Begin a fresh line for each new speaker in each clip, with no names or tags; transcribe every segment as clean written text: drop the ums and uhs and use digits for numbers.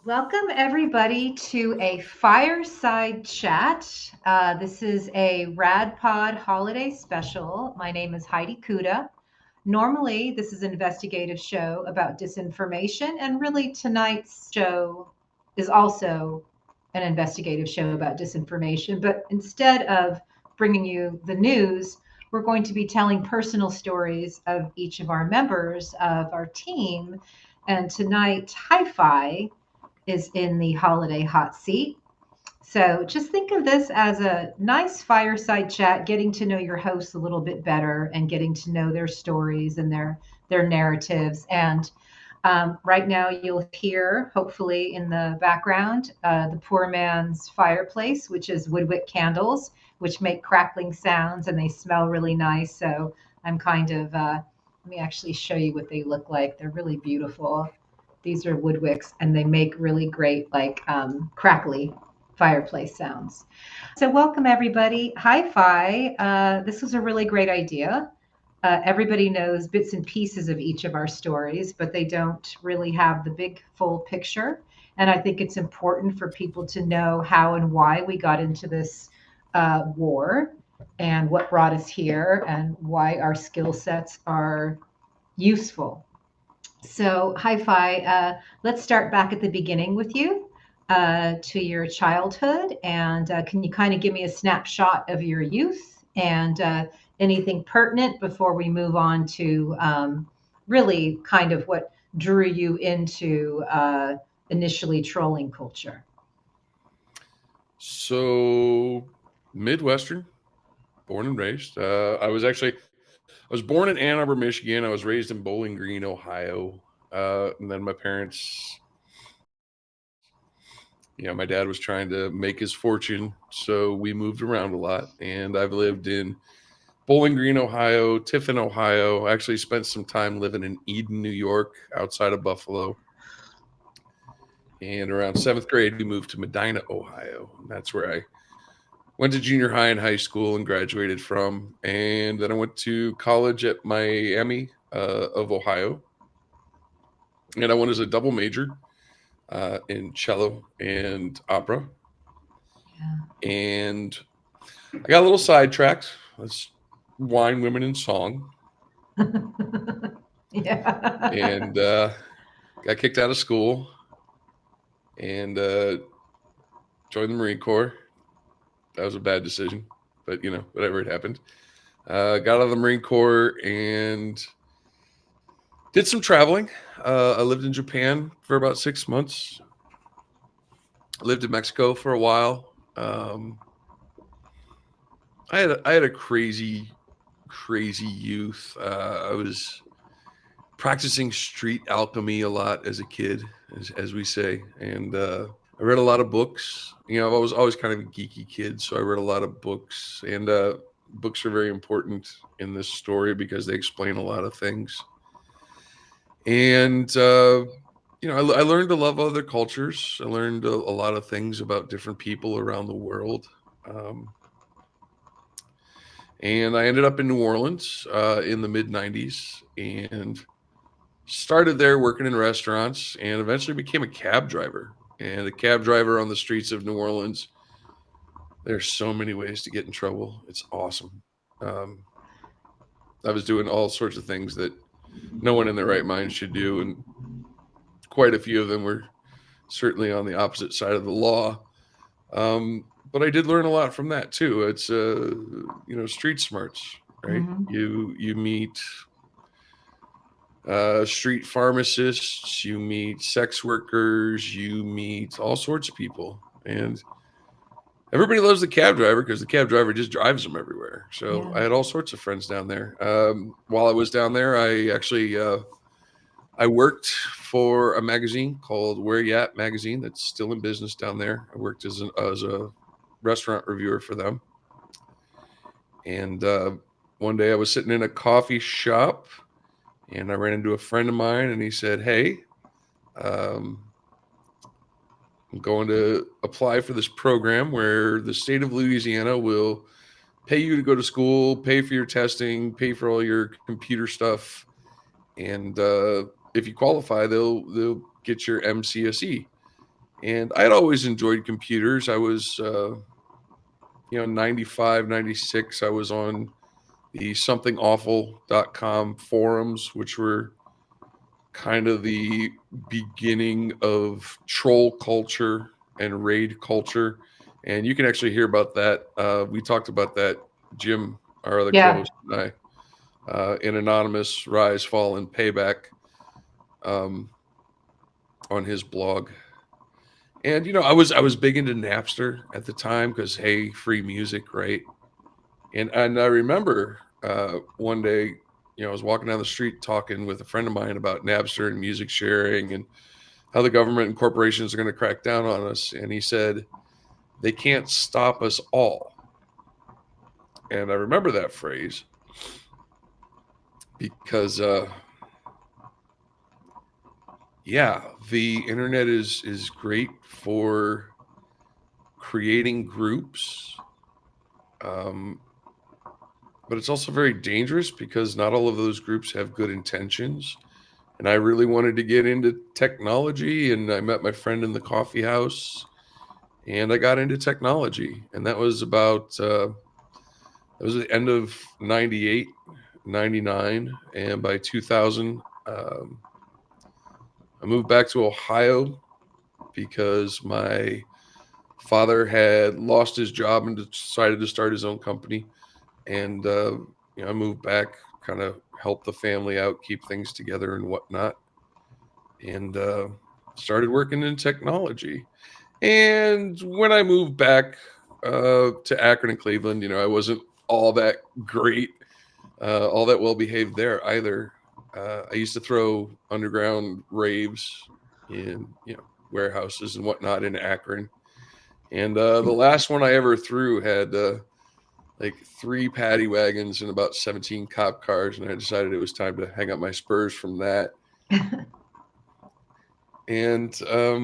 Welcome, everybody, to a fireside chat. This is a radpod holiday special. My name is Heidi Cuda. Normally, this is an investigative show about disinformation, and really tonight's show is also an investigative show about disinformation. But instead of bringing you the news, we're going to be telling personal stories of each of our members of our team. And tonight, HiFi is in the holiday hot seat. So just think of this as a nice fireside chat, getting to know your hosts a little bit better and getting to know their stories and their narratives. And right now, you'll hear, hopefully, in the background, the poor man's fireplace, which is woodwick candles, which make crackling sounds and they smell really nice. So I'm kind of, let me actually show you what they look like. They're really beautiful. These are woodwicks and they make really great, like crackly fireplace sounds. So, welcome everybody. Hi-Fi. This was a really great idea. Everybody knows bits and pieces of each of our stories, but they don't really have the big full picture. And I think it's important for people to know how and why we got into this war and what brought us here and why our skill sets are useful. So, Hi-Fi, let's start back at the beginning with you to your childhood. And can you kind of give me a snapshot of your youth and anything pertinent before we move on to really kind of what drew you into initially trolling culture?
So, Midwestern, born and raised. I was born in Ann Arbor, Michigan. I was raised in Bowling Green, Ohio. And then my parents, my dad was trying to make his fortune. So we moved around a lot. And I've lived in Bowling Green, Ohio, Tiffin, Ohio. I actually spent some time living in Eden, New York, outside of Buffalo. And around seventh grade, we moved to Medina, Ohio. And that's where I went to junior high and high school and graduated from. And then I went to college at Miami of Ohio. And I went as a double major in cello and opera. And I got a little sidetracked. Let's wine, women, and song.
Yeah.
And got kicked out of school and joined the Marine Corps. That was a bad decision, but whatever, it happened. Got out of the Marine Corps and did some traveling. I lived in Japan for about 6 months. Lived in Mexico for a while. I had a crazy youth. I was practicing street alchemy a lot as a kid, as we say, and I read a lot of books. I was always kind of a geeky kid, so I read a lot of books, and books are very important in this story because they explain a lot of things. And I learned to love other cultures. I learned a lot of things about different people around the world. Um, and I ended up in New Orleans in the mid 90s and started there working in restaurants and eventually became a cab driver. And a cab driver on the streets of New Orleans, there's so many ways to get in trouble. It's awesome. Um, I was doing all sorts of things that no one in their right mind should do. And quite a few of them were certainly on the opposite side of the law. But I did learn a lot from that too. It's street smarts, right?
Hmm.
You meet street pharmacists, you meet sex workers, you meet all sorts of people, and everybody loves the cab driver because the cab driver just drives them everywhere. So
Yeah.
I had all sorts of friends down there. While I was down there, I actually I worked for a magazine called Where You At magazine that's still in business down there. I worked as a restaurant reviewer for them. And one day I was sitting in a coffee shop and I ran into a friend of mine and he said, "Hey, um, I'm going to apply for this program where the state of Louisiana will pay you to go to school, pay for your testing, pay for all your computer stuff. And if you qualify, they'll get your MCSE." And I'd always enjoyed computers. I was, 95, 96, I was on the somethingawful.com forums, which were kind of the beginning of troll culture and raid culture. And you can actually hear about that. We talked about that, Jim, our other
Yeah.
co-host, and in Anonymous Rise, Fall, and Payback, um, on his blog. And I was big into Napster at the time because, hey, free music, right? And I remember one day, I was walking down the street talking with a friend of mine about Napster and music sharing and how the government and corporations are going to crack down on us. And he said, they can't stop us all. And I remember that phrase because, yeah, the internet is great for creating groups, um, but it's also very dangerous because not all of those groups have good intentions. And I really wanted to get into technology, and I met my friend in the coffee house, and I got into technology, and that was the end of 98, 99, and by 2000, I moved back to Ohio because my father had lost his job and decided to start his own company. And I moved back, kind of help the family out, keep things together and whatnot, and started working in technology. And when I moved back to Akron and Cleveland, I wasn't all that great, all that well behaved there either. I used to throw underground raves in warehouses and whatnot in Akron. And the last one I ever threw had like 3 paddy wagons and about 17 cop cars, and I decided it was time to hang up my spurs from that. And so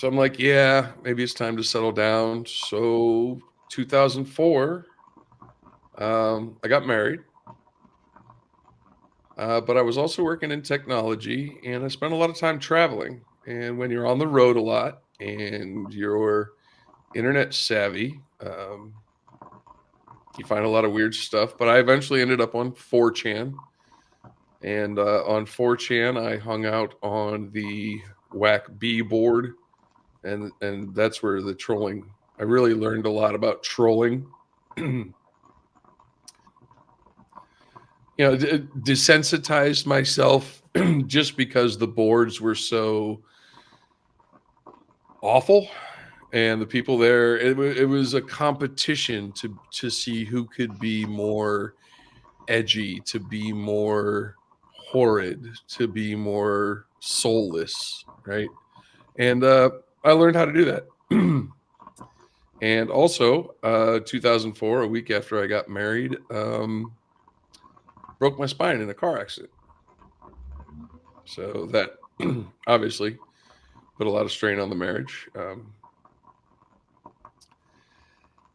I'm like, yeah, maybe it's time to settle down. So 2004, I got married, but I was also working in technology, and I spent a lot of time traveling. And when you're on the road a lot and you're internet savvy, you find a lot of weird stuff. But I eventually ended up on 4chan. And on 4chan, I hung out on the Whack B board, and that's where the trolling. I really learned a lot about trolling. Desensitized myself just because the boards were so awful, and the people there. It was a competition to see who could be more edgy, to be more horrid, to be more soulless, right? And I learned how to do that. And also, 2004, a week after I got married, broke my spine in a car accident. So that obviously put a lot of strain on the marriage.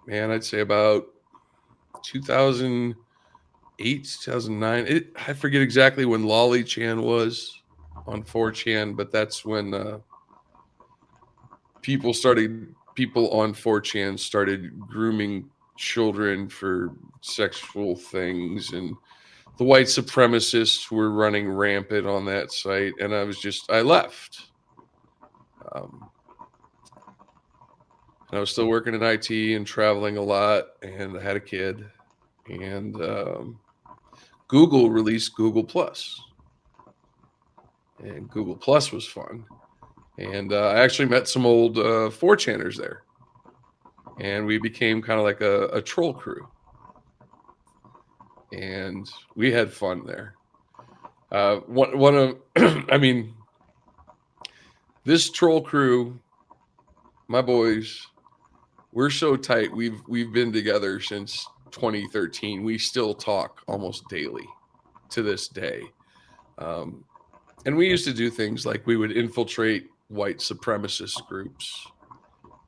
Man, I'd say about 2008, 2009. I forget exactly when Lolly Chan was on 4chan, but that's when people on 4chan started grooming children for sexual things, and the white supremacists were running rampant on that site. And I left. And I was still working in IT and traveling a lot, and I had a kid. And Google released Google Plus, and Google Plus was fun. And I actually met some old 4chaners there, and we became kind of like a troll crew, and we had fun there. One of, I mean, this troll crew, my boys, we're so tight. We've been together since 2013. We still talk almost daily to this day. And we used to do things like we would infiltrate white supremacist groups,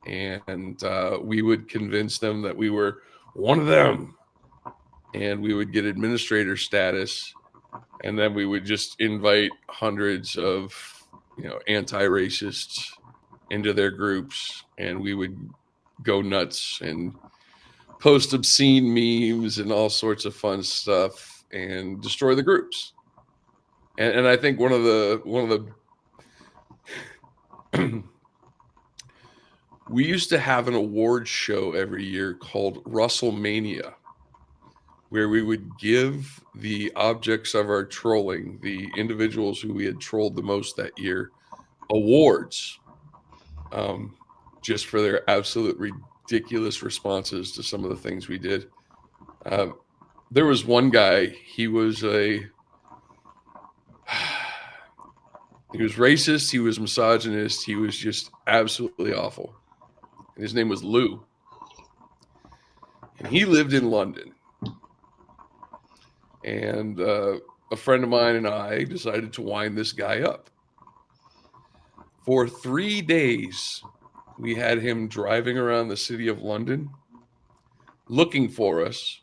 and we would convince them that we were one of them, and we would get administrator status, and then we would just invite hundreds of anti-racists into their groups, and we would go nuts and post obscene memes and all sorts of fun stuff and destroy the groups. And I think one of the we used to have an award show every year called Russellmania, where we would give the objects of our trolling, the individuals who we had trolled the most that year, awards, just for their absolute ridiculous responses to some of the things we did. There was one guy, he was racist, he was misogynist, he was just absolutely awful. And his name was Lou. And he lived in London. And a friend of mine and I decided to wind this guy up. For 3 days, we had him driving around the city of London looking for us,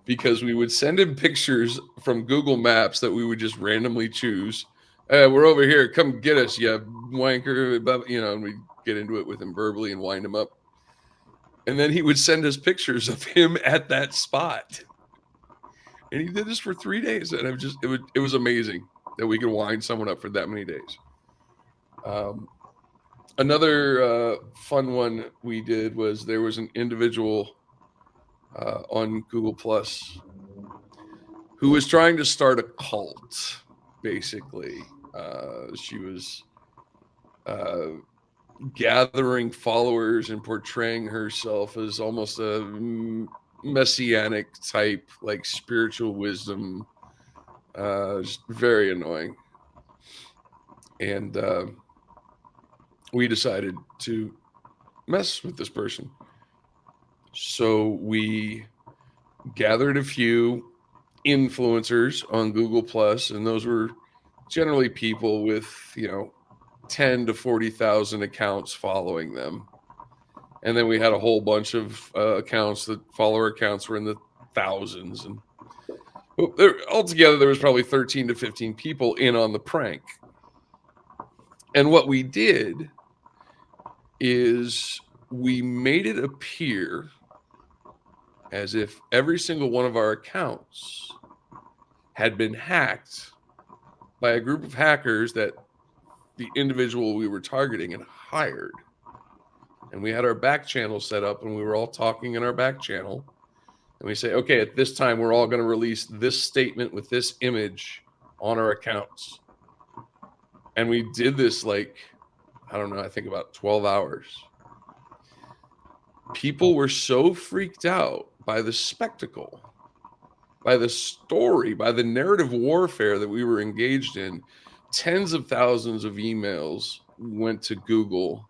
because we would send him pictures from Google Maps that we would just randomly choose. We're over here. Come get us, you wanker. And we'd get into it with him verbally and wind him up. And then he would send us pictures of him at that spot. And he did this for 3 days. And it was amazing that we could wind someone up for that many days. Another fun one we did was there was an individual on Google Plus who was trying to start a cult, basically. She was gathering followers and portraying herself as almost a messianic type, like spiritual wisdom. Just very annoying. And we decided to mess with this person. So we gathered a few influencers on Google Plus, and those were generally people with 10 to 40,000 accounts following them. And then we had a whole bunch of accounts that follower accounts were in the thousands, and altogether there was probably 13 to 15 people in on the prank. And what we did is we made it appear as if every single one of our accounts had been hacked by a group of hackers that the individual we were targeting had hired. And we had our back channel set up, and we were all talking in our back channel. And we say, okay, at this time, we're all going to release this statement with this image on our accounts. And we did this I think about 12 hours. People were so freaked out by the spectacle, by the story, by the narrative warfare that we were engaged in. Tens of thousands of emails went to Google.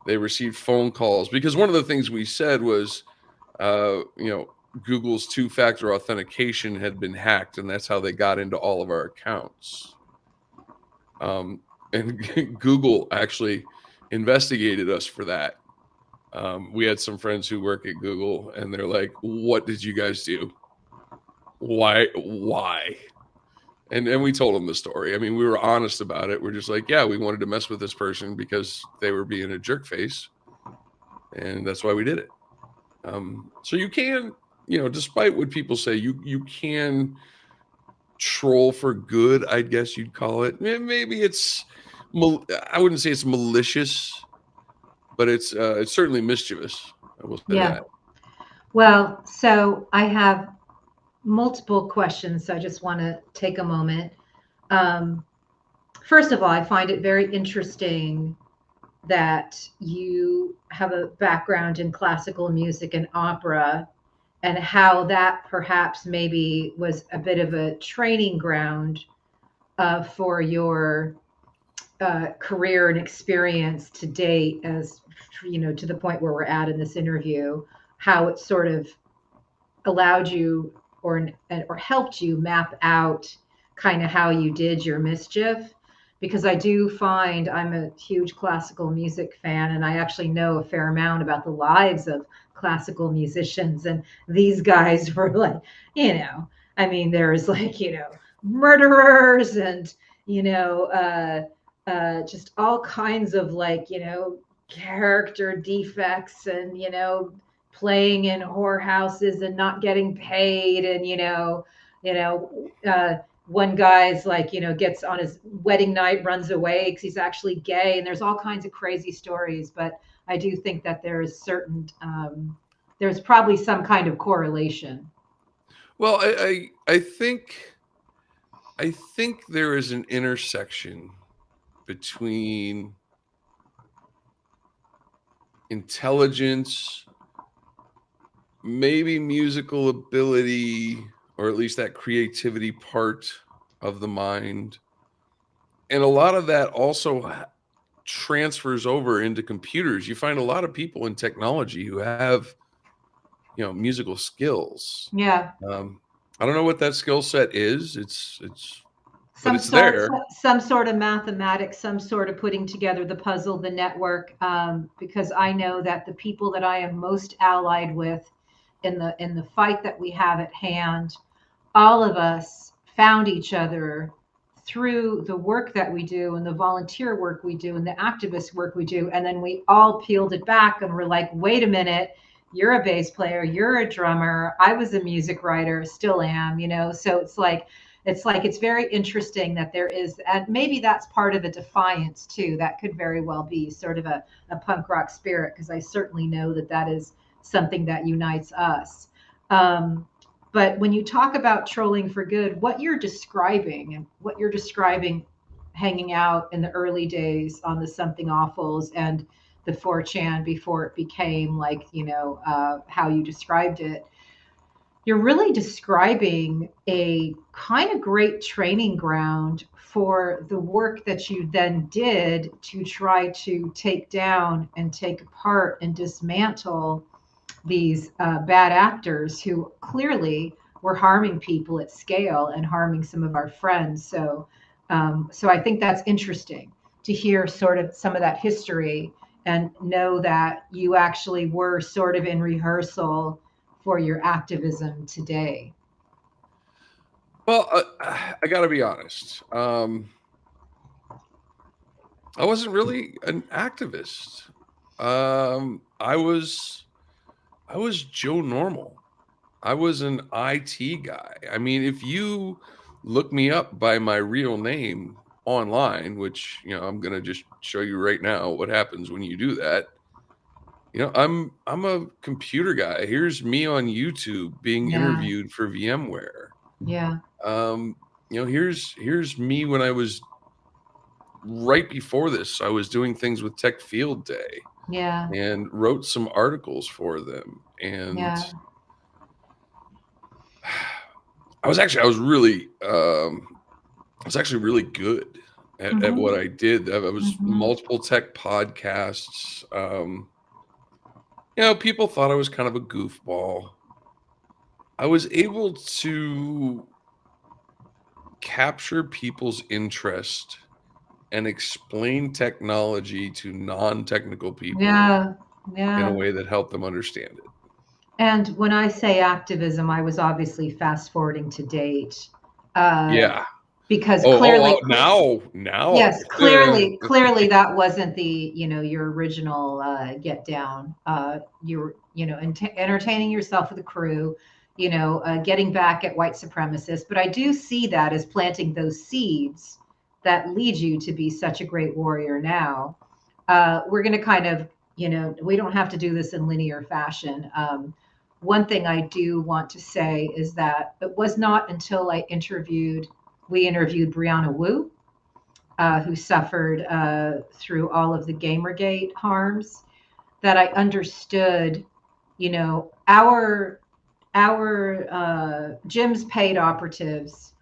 They received phone calls, because one of the things we said was, Google's two-factor authentication had been hacked, and that's how they got into all of our accounts. And Google actually investigated us for that. We had some friends who work at Google, and they're like, what did you guys do? Why? And we told them the story. I mean, we were honest about it. We're just like, yeah, we wanted to mess with this person because they were being a jerk face. And that's why we did it. So you can, despite what people say, you can troll for good, I guess you'd call it. Maybe I wouldn't say it's malicious, but it's certainly mischievous. I will say that.
Well, so I have multiple questions, so I just want to take a moment. First of all, I find it very interesting that you have a background in classical music and opera, and how that perhaps maybe was a bit of a training ground for your career and experience to date, as to the point where we're at in this interview, how it sort of allowed you or helped you map out kind of how you did your mischief. Because I do find, I'm a huge classical music fan, and I actually know a fair amount about the lives of classical musicians. And these guys were like, there's murderers and just all kinds of like, character defects and, playing in whorehouses and not getting paid. And, you know, one guy's like, gets on his wedding night, runs away because he's actually gay. And there's all kinds of crazy stories. But I do think that there is there's probably some kind of correlation.
Well, I think there is an intersection between intelligence, maybe musical ability, or at least that creativity part of the mind. And a lot of that also transfers over into computers. You find a lot of people in technology who have, musical skills.
Yeah.
I don't know what that skill set is. But
Some
it's
sort,
there.
some sort of mathematics, some sort of putting together the puzzle, the network. Because I know that the people that I am most allied with in the fight that we have at hand, all of us found each other through the work that we do and the volunteer work we do and the activist work we do. And then we all peeled it back and we're like, wait a minute, you're a bass player, you're a drummer, I was a music writer, still am, so it's very interesting that there is, and maybe that's part of a defiance too. That could very well be sort of a punk rock spirit, because I certainly know that that is something that unites us. But when you talk about trolling for good, what you're describing hanging out in the early days on the Something Awfuls and the 4chan before it became like, how you described it, you're really describing a kind of great training ground for the work that you then did to try to take down and take apart and dismantle these bad actors who clearly were harming people at scale and harming some of our friends. So I think that's interesting to hear sort of some of that history and know that you actually were sort of in rehearsal for your activism today.
Well, I got to be honest. I wasn't really an activist. I was Joe Normal. I was an IT guy. I mean, if you look me up by my real name online, which, I'm going to just show you right now what happens when you do that. I'm a computer guy. Here's me on YouTube being
Yeah,
interviewed for VMware.
yeah,
Um, here's me when I was right before this. I was doing things with Tech Field Day
yeah,
and wrote some articles for them. And
yeah.
I was actually really good at
Hmm.
what I did. I was
Hmm.
multiple tech podcasts. People thought I was kind of a goofball. I was able to capture people's interest and explain technology to non-technical people
Yeah,
in a
yeah.
way that helped them understand it.
And when I say activism, I was obviously fast forwarding to date, uh,
Yeah.
because
Oh,
clearly,
now.
yes, clearly that wasn't the, your original get down. You were, entertaining yourself with the crew, getting back at white supremacists. But I do see that as planting those seeds that lead you to be such a great warrior now. We're going to kind of, we don't have to do this in linear fashion. One thing I do want to say is that it was not until we interviewed Brianna Wu, who suffered through all of the Gamergate harms, that I understood, our Jim's paid operatives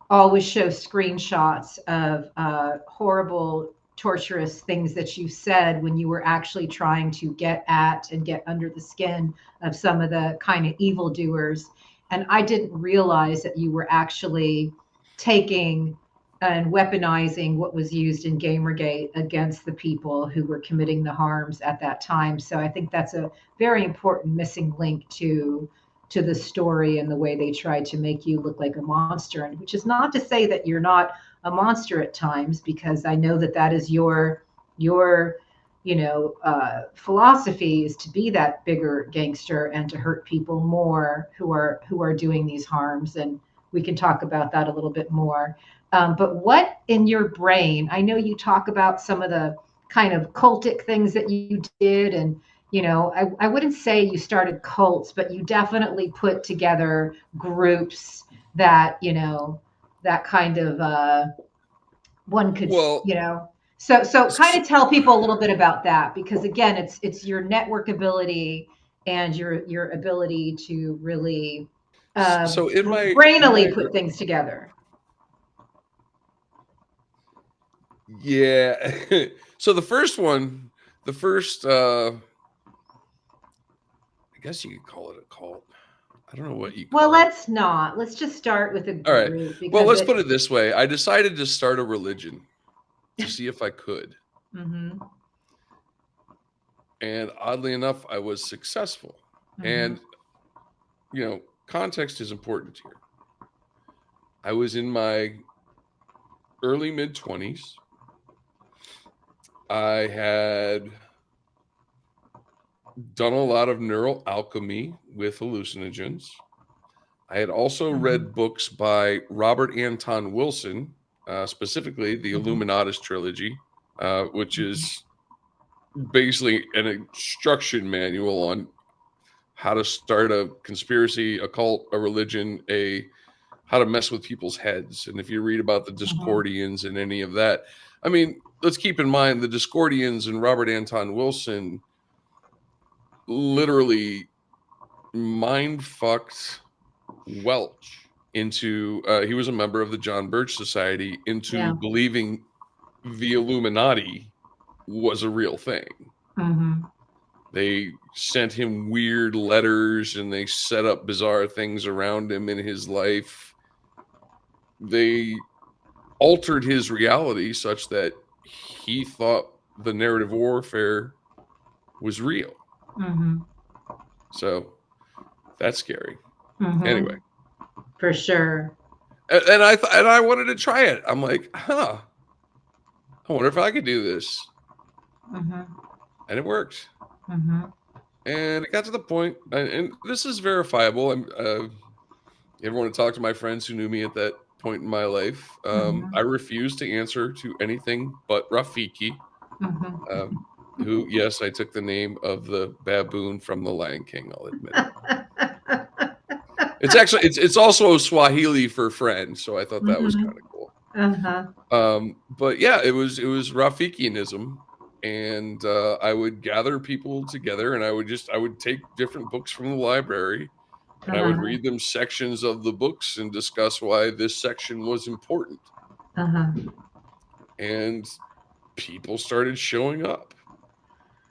always show screenshots of horrible, torturous things that you said when you were actually trying to get at and get under the skin of some of the kind of evildoers. And I didn't realize that you were actually taking and weaponizing what was used in Gamergate against the people who were committing the harms at that time. So I think that's a very important missing link to the story and the way they tried to make you look like a monster. And which is not to say that you're not a monster at times, because I know that that is your philosophy, is to be that bigger gangster and to hurt people more who are doing these harms. And we can talk about that a little bit more. But what in your brain, I know you talk about some of the kind of cultic things that you did. And, I wouldn't say you started cults, but you definitely put together groups that, that kind of one could,
Well,
so kind
so,
of tell people a little bit about that, because again, it's your network ability and your ability to really
so in my
brainily put things together.
yeah. So the first I guess you could call it a cult. I don't know what you
Well,
call it.
let's just start with a
All right.
group,
Well,
because
let's put it this way. I decided to start a religion to see if I could.
Mm-hmm.
And oddly enough, I was successful.
Mm-hmm.
And context is important here. I was in my early mid-20s. I had done a lot of neural alchemy with hallucinogens. I had also read books by Robert Anton Wilson, specifically the Illuminatus trilogy, which is basically an instruction manual on how to start a conspiracy, a cult, a religion, how to mess with people's heads. And if you read about the Discordians and any of that, I mean, let's keep in mind the Discordians and Robert Anton Wilson literally mind fucked Welch into he was a member of the John Birch Society, into believing the Illuminati was a real thing.
Mm-hmm.
They sent him weird letters and they set up bizarre things around him in his life. They altered his reality such that he thought the narrative warfare was real.
Mm-hmm.
So that's scary.
Mm-hmm.
Anyway,
for sure.
And I wanted to try it. I'm like, I wonder if I could do this.
Mm-hmm.
And it worked.
Mm-hmm.
And it got to the point, and this is verifiable. You ever want to talk to my friends who knew me at that point in my life? I refused to answer to anything but Rafiki, who, yes, I took the name of the baboon from The Lion King, I'll admit. It's actually, it's also Swahili for friend, so I thought that was kind of cool. But yeah, it was Rafikianism. And I would gather people together, and I would take different books from the library, and I would read them sections of the books and discuss why this section was important. And people started showing up,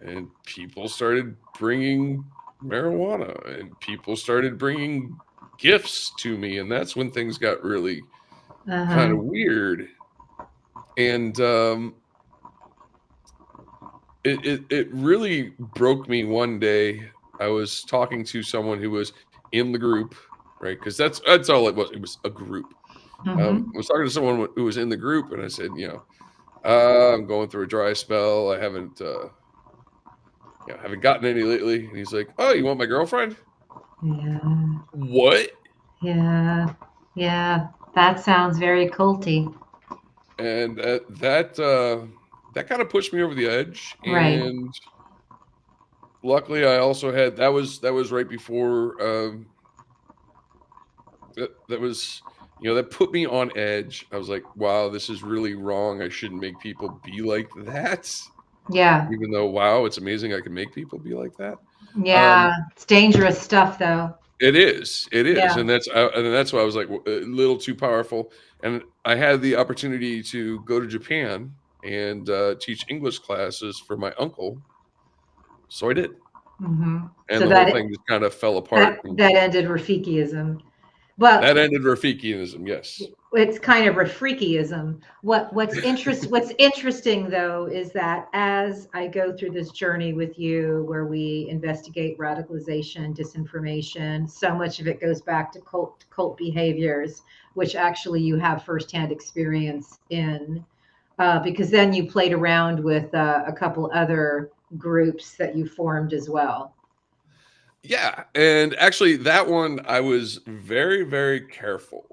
and people started bringing marijuana, and people started bringing gifts to me, and that's when things got really kind of weird. And it really broke me one day. I was talking to someone who was in the group, right? Because that's all it was. It was a group. I was talking to someone who was in the group, and I said, I'm going through a dry spell. I haven't gotten any lately. And he's like, "Oh, you want my girlfriend?"
Yeah.
What?
Yeah. Yeah. That sounds very culty.
And that kind of pushed me over the edge.
Right.
And luckily, I also had that was right before that was that put me on edge. I was like, wow, this is really wrong. I shouldn't make people be like that.
Yeah.
Even though, wow, it's amazing I can make people be like that.
Yeah. It's dangerous stuff, though.
It is,
Yeah.
and that's why I was like a little too powerful. And I had the opportunity to go to Japan and teach English classes for my uncle, so I did. And
So
the whole thing just kind of fell apart.
that ended Rafikiism. Well,
that ended Rafikianism. Yes.
it's kind of a freakyism. What's interesting though is that as I go through this journey with you, where we investigate radicalization, disinformation, so much of it goes back to cult behaviors, which actually you have firsthand experience in, because then you played around with a couple other groups that you formed as well.
Yeah, and actually, that one I was very, very careful.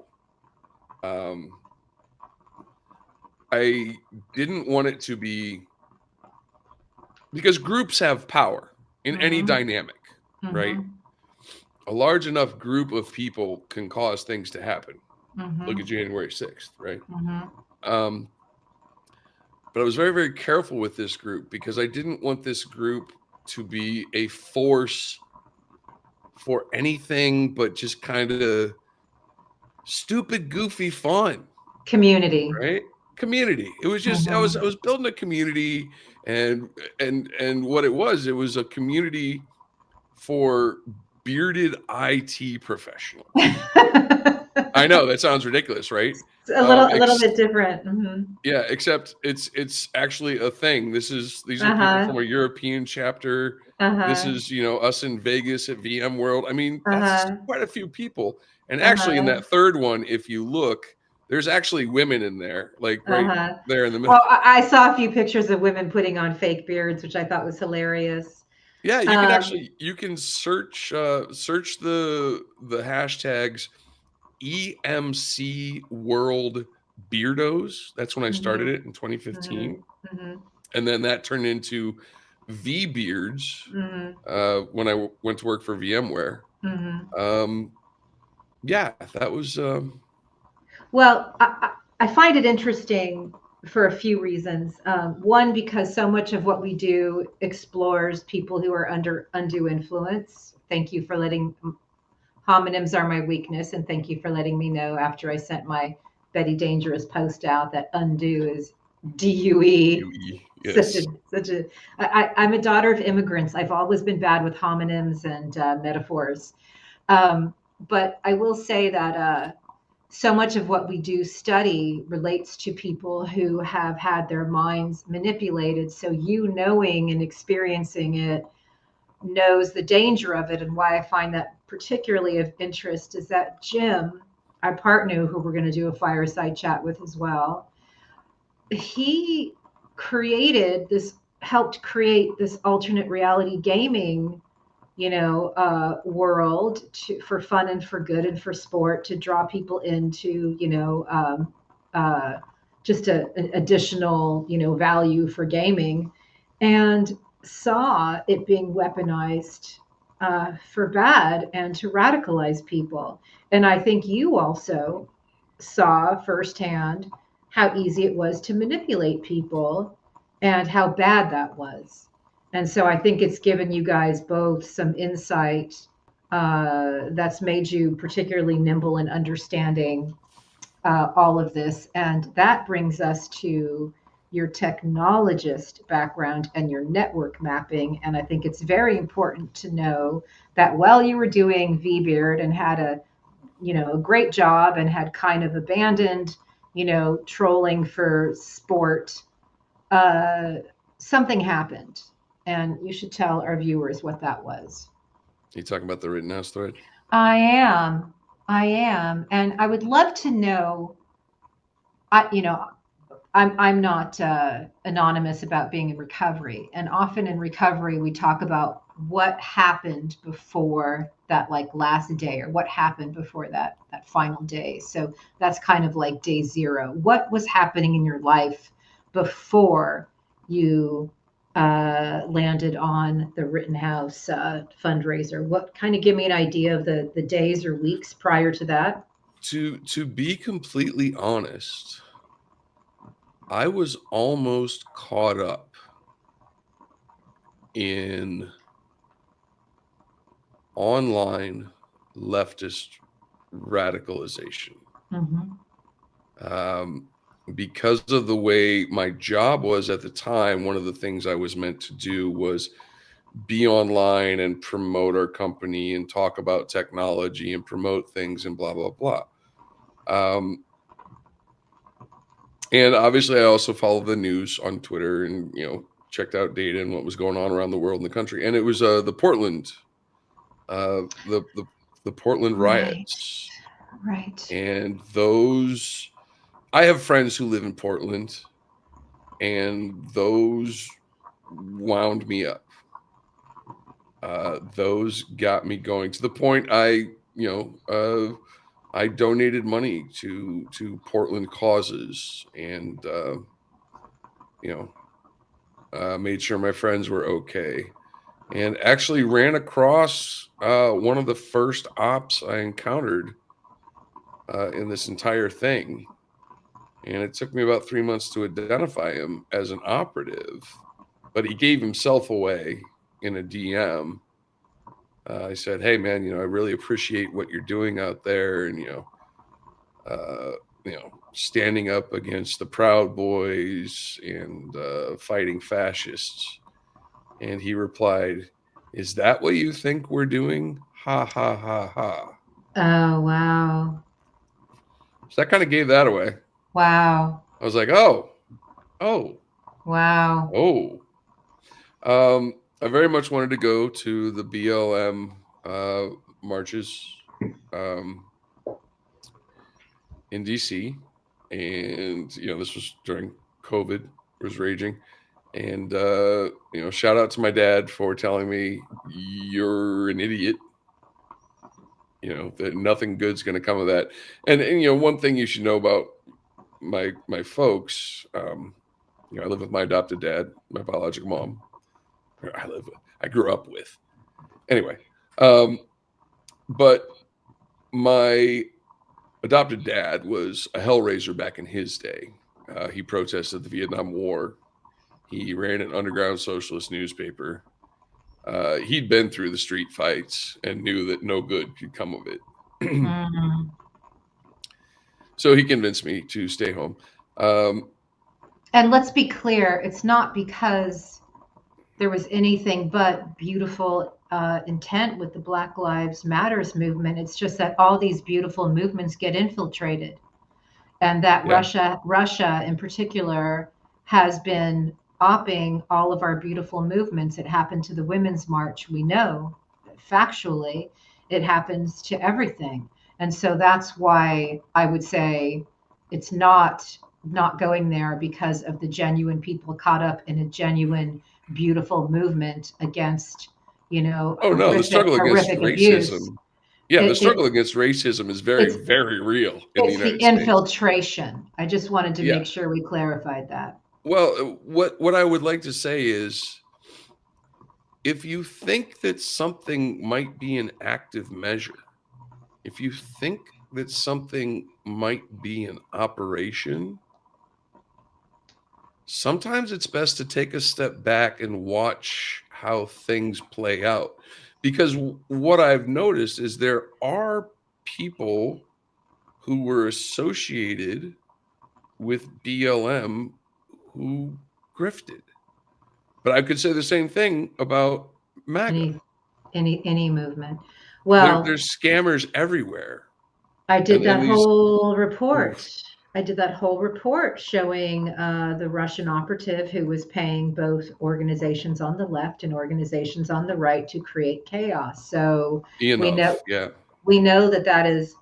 I didn't want it to be, because groups have power in any
Mm-hmm.
dynamic, right?
Mm-hmm.
A large enough group of people can cause things to happen. Look
Mm-hmm.
at January 6th, right?
Mm-hmm.
Um, but I was very, very careful with this group because I didn't want this group to be a force for anything but just kind of stupid, goofy fun,
Community.
right? Community. It was just
Mm-hmm.
I was building a community, and what it was a community for bearded IT professionals. I know that sounds ridiculous, right?
A little bit different. Mm-hmm.
Yeah, except it's actually a thing. These are people
Uh-huh.
from a European chapter. This
Uh-huh.
is, us in Vegas at VMworld. I mean, that's
Uh-huh.
quite a few people. And actually in
Uh-huh.
that third one, if you look, there's actually women in there, like right
Uh-huh.
there in the middle.
Well, I saw a few pictures of women putting on fake beards, which I thought was hilarious.
Yeah,
Um,
you can search the hashtags EMC World Beardos. That's when I started
mhm,
it in 2015.
mhm, mhm,
And then that turned into V Beards
mhm,
when I went to work for VMware.
mhm.
Um, yeah, that was
Well, I find it interesting for a few reasons. One, because so much of what we do explores people who are under undue influence. Thank you for letting homonyms are my weakness, and thank you for letting me know after I sent my Betty Dangerous post out that undue is DUE.
UE.
Such
Yes.
a such a. I'm a daughter of immigrants. I've always been bad with homonyms and metaphors, but I will say that so much of what we do study relates to people who have had their minds manipulated. So you knowing and experiencing it knows the danger of it. And why I find that particularly of interest is that Jim, our partner, who we're going to do a fireside chat with as well, he helped create this alternate reality gaming, world for fun and for good and for sport, to draw people into, just an additional, value for gaming, and saw it being weaponized for bad and to radicalize people. And I think you also saw firsthand how easy it was to manipulate people and how bad that was. And so I think it's given you guys both some insight that's made you particularly nimble in understanding all of this. And that brings us to your technologist background and your network mapping. And I think it's very important to know that while you were doing VBeard and had a great job and had kind of abandoned, trolling for sport, uh, something happened. And you should tell our viewers what that was.
You talking about the Rittenhouse thread?
I am. I am. And I would love to know, I'm not anonymous about being in recovery. And often in recovery, we talk about what happened before that, like, last day, or what happened before that final day. So that's kind of like day zero. What was happening in your life before you landed on the Rittenhouse fundraiser? What kind of, give me an idea of the days or weeks prior to that?
To be completely honest, I was almost caught up in online leftist radicalization.
Mm-hmm.
Um, because of the way my job was at the time, one of the things I was meant to do was be online and promote our company and talk about technology and promote things and blah, blah, blah. And obviously I also followed the news on Twitter and, checked out data and what was going on around the world and the country. And it was the Portland, the Portland riots.
Right.
And I have friends who live in Portland, and those wound me up. Those got me going to the point I donated money to Portland causes, and made sure my friends were okay, and actually ran across one of the first ops I encountered in this entire thing. And it took me about 3 months to identify him as an operative, but he gave himself away in a DM. I said, "Hey man, I really appreciate what you're doing out there, and standing up against the Proud Boys and fighting fascists." And he replied, "Is that what you think we're doing? Ha ha ha ha."
Oh, wow.
So that kind of gave that away.
Wow.
I was like, oh.
Wow.
I very much wanted to go to the BLM marches in DC, and this was during COVID was raging, and shout out to my dad for telling me, "You're an idiot. That nothing good's going to come of that." And one thing you should know about my folks, I live with my adopted dad, my biological mom. I grew up with. Anyway, but my adopted dad was a hellraiser back in his day. He protested the Vietnam War. He ran an underground socialist newspaper. He'd been through the street fights and knew that no good could come of it.
Mm.
So he convinced me to stay home.
And let's be clear, it's not because there was anything but beautiful intent with the Black Lives Matters movement. It's just that all these beautiful movements get infiltrated, and that Russia in particular has been opping all of our beautiful movements. It happened to the Women's March. We know factually it happens to everything. And so that's why I would say it's not going there because of the genuine people caught up in a genuine beautiful movement against
the struggle against racism
abuse.
The struggle against racism is very, very real in the United States.
Infiltration. I just wanted to make sure we clarified that.
Well, what I would like to say is, if you think that something might be an active measure, if you think that something might be an operation, sometimes it's best to take a step back and watch how things play out. Because what I've noticed is there are people who were associated with BLM who grifted. But I could say the same thing about MAGA.
Any movement. Well,
there's scammers everywhere.
I did that whole report. I did that whole report showing the Russian operative who was paying both organizations on the left and organizations on the right to create chaos. So we know that is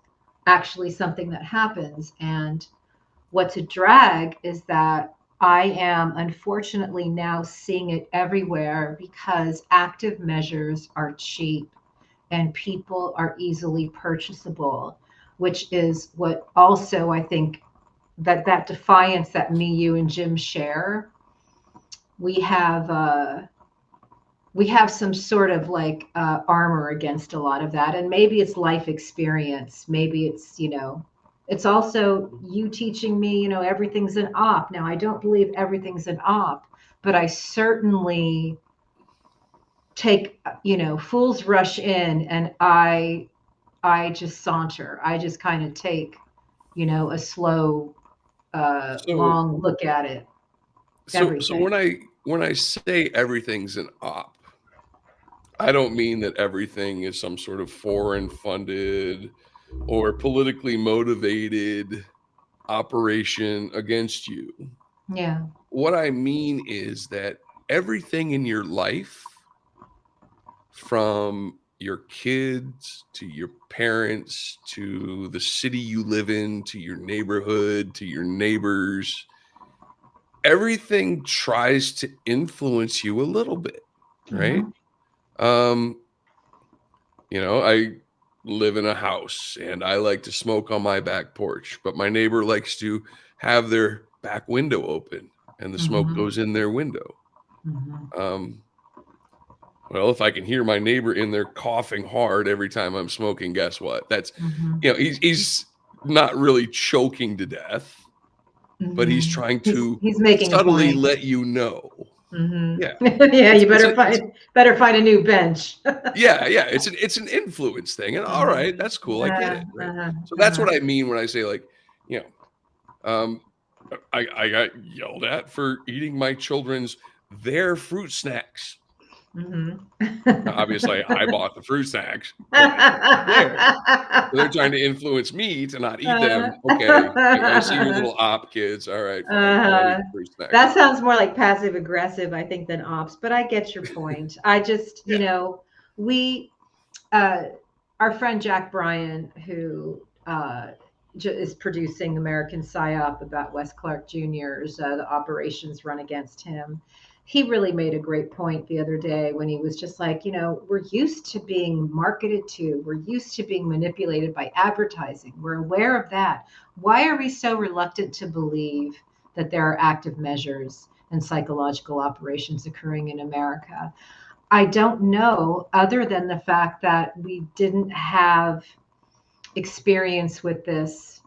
actually something that happens. And what's a drag is that I am unfortunately now seeing it everywhere because active measures are cheap and people are easily purchasable, which is what also I think that defiance that me, you, and Jim share. We have some sort of like armor against a lot of that, and maybe it's life experience. Maybe it's it's also you teaching me everything's an op. Now I don't believe everything's an op, but I certainly take fools rush in, and I just saunter. I just kind of take a slow long look at it.
So when I say everything's an op, I don't mean that everything is some sort of foreign funded or politically motivated operation against you.
Yeah.
What I mean is that everything in your life, from your kids to your parents to the city you live in to your neighborhood to your neighbors, everything tries to influence you a little bit, right?
Mhm.
Um, I live in a house and I like to smoke on my back porch, but my neighbor likes to have their back window open and the smoke
Mhm.
goes in their window.
Mhm.
Um, well, if I can hear my neighbor in there coughing hard every time I'm smoking, guess what? That's,
Mhm.
he's not really choking to death, but he's
Mhm.
trying to
He's making a
subtly
point.
let you know.
Mhm.
Yeah.
Yeah,
It's
you
it's a it's
better find a new bench.
yeah, it's an influence thing. And all right,
Mhm.
that's cool. I get it, right?
Uh-huh.
So that's
Uh-huh.
what I mean when I say like, you um I got yelled at for eating my children's their fruit snacks.
Mhm.
Now, obviously I bought the fruit snacks, but there. So they're trying to influence me to not eat them. Okay, I see your little op kids. All right, fine. I won't eat
Uh,
the fruit snacks.
that sounds more like passive aggressive, I think, than ops, but I get your point. I just,
Yeah.
we, uh, our friend Jack Bryan, who is producing American PSYOP about Wes Clark Jr.'s the operations run against him. He really made a great point the other day when he was just like, we're used to being marketed to, we're used to being manipulated by advertising. We're aware of that. Why are we so reluctant to believe that there are active measures and psychological operations occurring in America? I don't know, other than the fact that we didn't have experience with this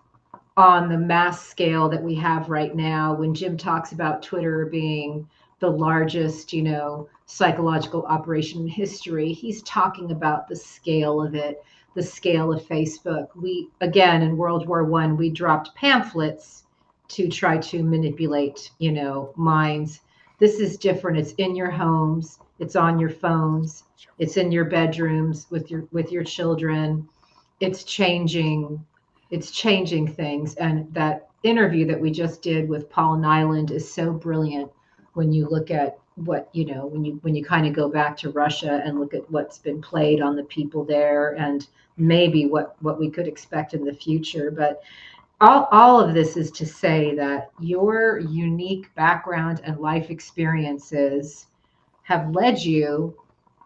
on the mass scale that we have right now. When Jim talks about Twitter being the largest, psychological operation in history, he's talking about the scale of it, the scale of Facebook. We, again, in World War I, we dropped pamphlets to try to manipulate, minds. This is different. It's in your homes, it's on your phones, it's in your bedrooms with your children. It's changing things. And that interview that we just did with Paul Nyland is so brilliant when you look at what, when you kind of go back to Russia and look at what's been played on the people there, and maybe what we could expect in the future. But all of this is to say that your unique background and life experiences have led you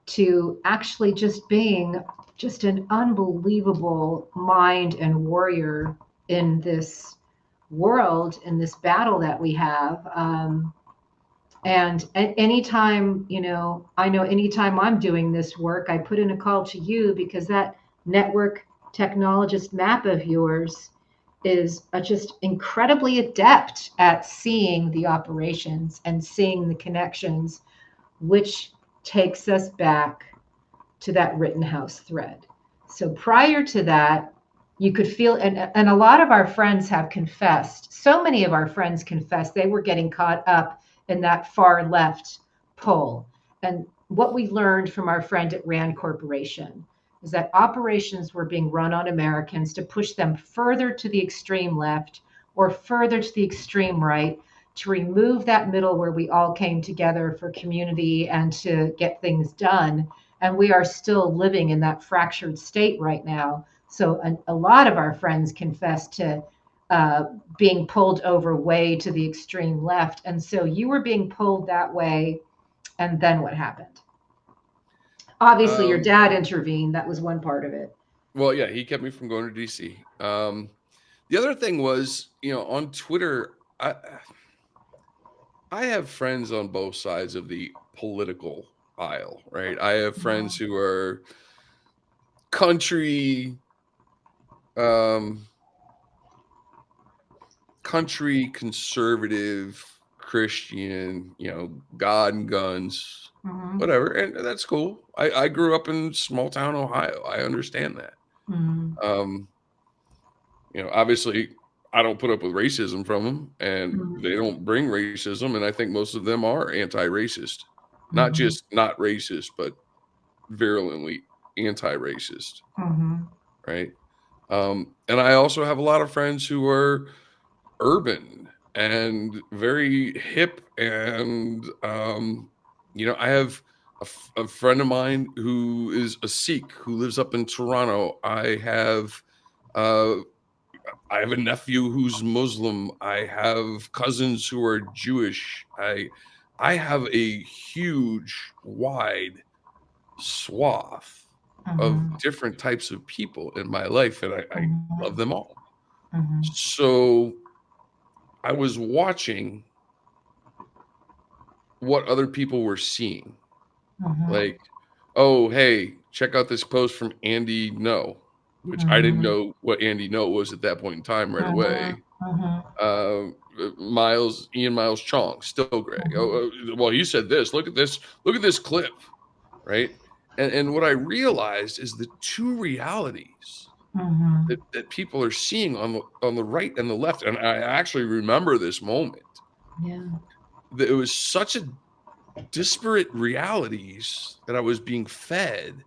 to actually just being just an unbelievable mind and warrior in this world, in this battle that we have. And at anytime, I know anytime I'm doing this work, I put in a call to you, because that network technologist map of yours is just incredibly adept at seeing the operations and seeing the connections, which takes us back to that Rittenhouse thread. So prior to that, you could feel, and a lot of our friends have confessed, so many of our friends confessed they were getting caught up in that far left pull. And what we learned from our friend at Rand Corporation is that operations were being run on Americans to push them further to the extreme left or further to the extreme right, to remove that middle where we all came together for community and to get things done. And we are still living in that fractured state right now. So a lot of our friends confess to uh, being pulled over way to the extreme left. And so you were being pulled that way. And then what happened? Obviously, your
Um,
dad intervened. That was one part of it.
well, yeah, he kept me from going to DC. The other thing was, on Twitter, I have friends on both sides of the political aisle, right? I have friends
Mhm.
who are country, um, country conservative Christian, God and guns,
Mhm.
whatever, and that's cool. I grew up in small town Ohio. I understand that.
Mhm.
Um, obviously, I don't put up with racism from them, and they
Mhm.
don't bring racism. And I think most of them are anti-racist, not
Mhm.
just not racist, but virulently anti-racist,
Mm-hmm.
right? And I also have a lot of friends who are urban and very hip, and I have a friend of mine who is a Sikh who lives up in Toronto. Uh, I have a nephew who's Muslim. I have cousins who are Jewish. I have a huge, wide swath of
Mm-hmm.
different types of people in my life, and I love them all.
Mm-hmm.
So I was watching what other people were seeing.
Mm-hmm.
Like, oh, hey, check out this post from Andy No, which I didn't
Mm-hmm.
know what Andy No was at that point in time right
Mm-hmm.
away.
Mm-hmm.
Ian Miles Chong, still gray. Well, he said this. Look at this. Look at this clip, right? And what I realized is the two realities
Mm-hmm.
that people are seeing on the right and the left. And I actually remember this moment.
Yeah.
That it was such a disparate realities that I was being fed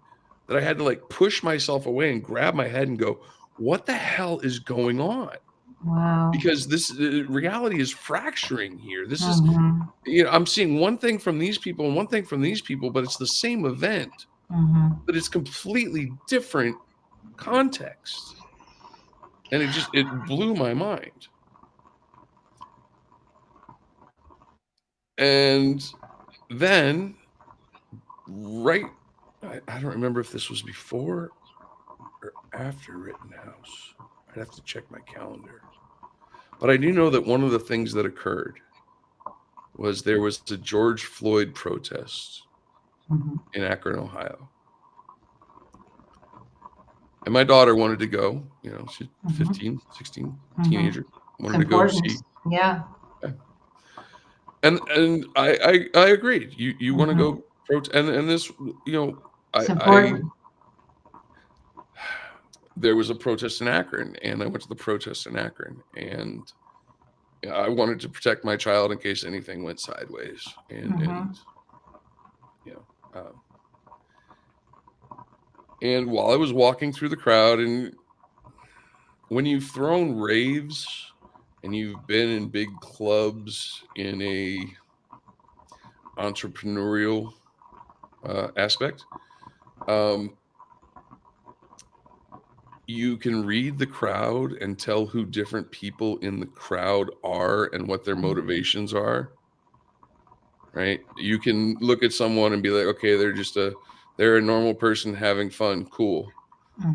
that I had to like push myself away and grab my head and go, what the hell is going on?
Wow.
Because this reality is fracturing here. This is,
Mm-hmm.
I'm seeing one thing from these people and one thing from these people, but it's the same event,
Mm-hmm.
but it's completely different context. And it blew my mind. And then, right, I don't remember if this was before or after Rittenhouse. I'd have to check my calendar. But I do know that one of the things that occurred was there was a George Floyd protest
Mm-hmm.
in Akron, Ohio. And my daughter wanted to go, she's
Mm-hmm.
15, 16,
Mm-hmm.
teenager,
It's
wanted to go
important.
see.
Yeah.
Yeah. And I agreed. You want to
Mm-hmm.
go protest, and this,
It's
I
important.
there was a protest in Akron, and I went to the protest in Akron, and I wanted to protect my child in case anything went sideways,
Mm-hmm.
you know, um, and while I was walking through the crowd, and when you've thrown raves and you've been in big clubs in a entrepreneurial aspect, um, you can read the crowd and tell who different people in the crowd are and what their motivations are. Right? You can look at someone and be like, okay, they're a normal person having fun. Cool.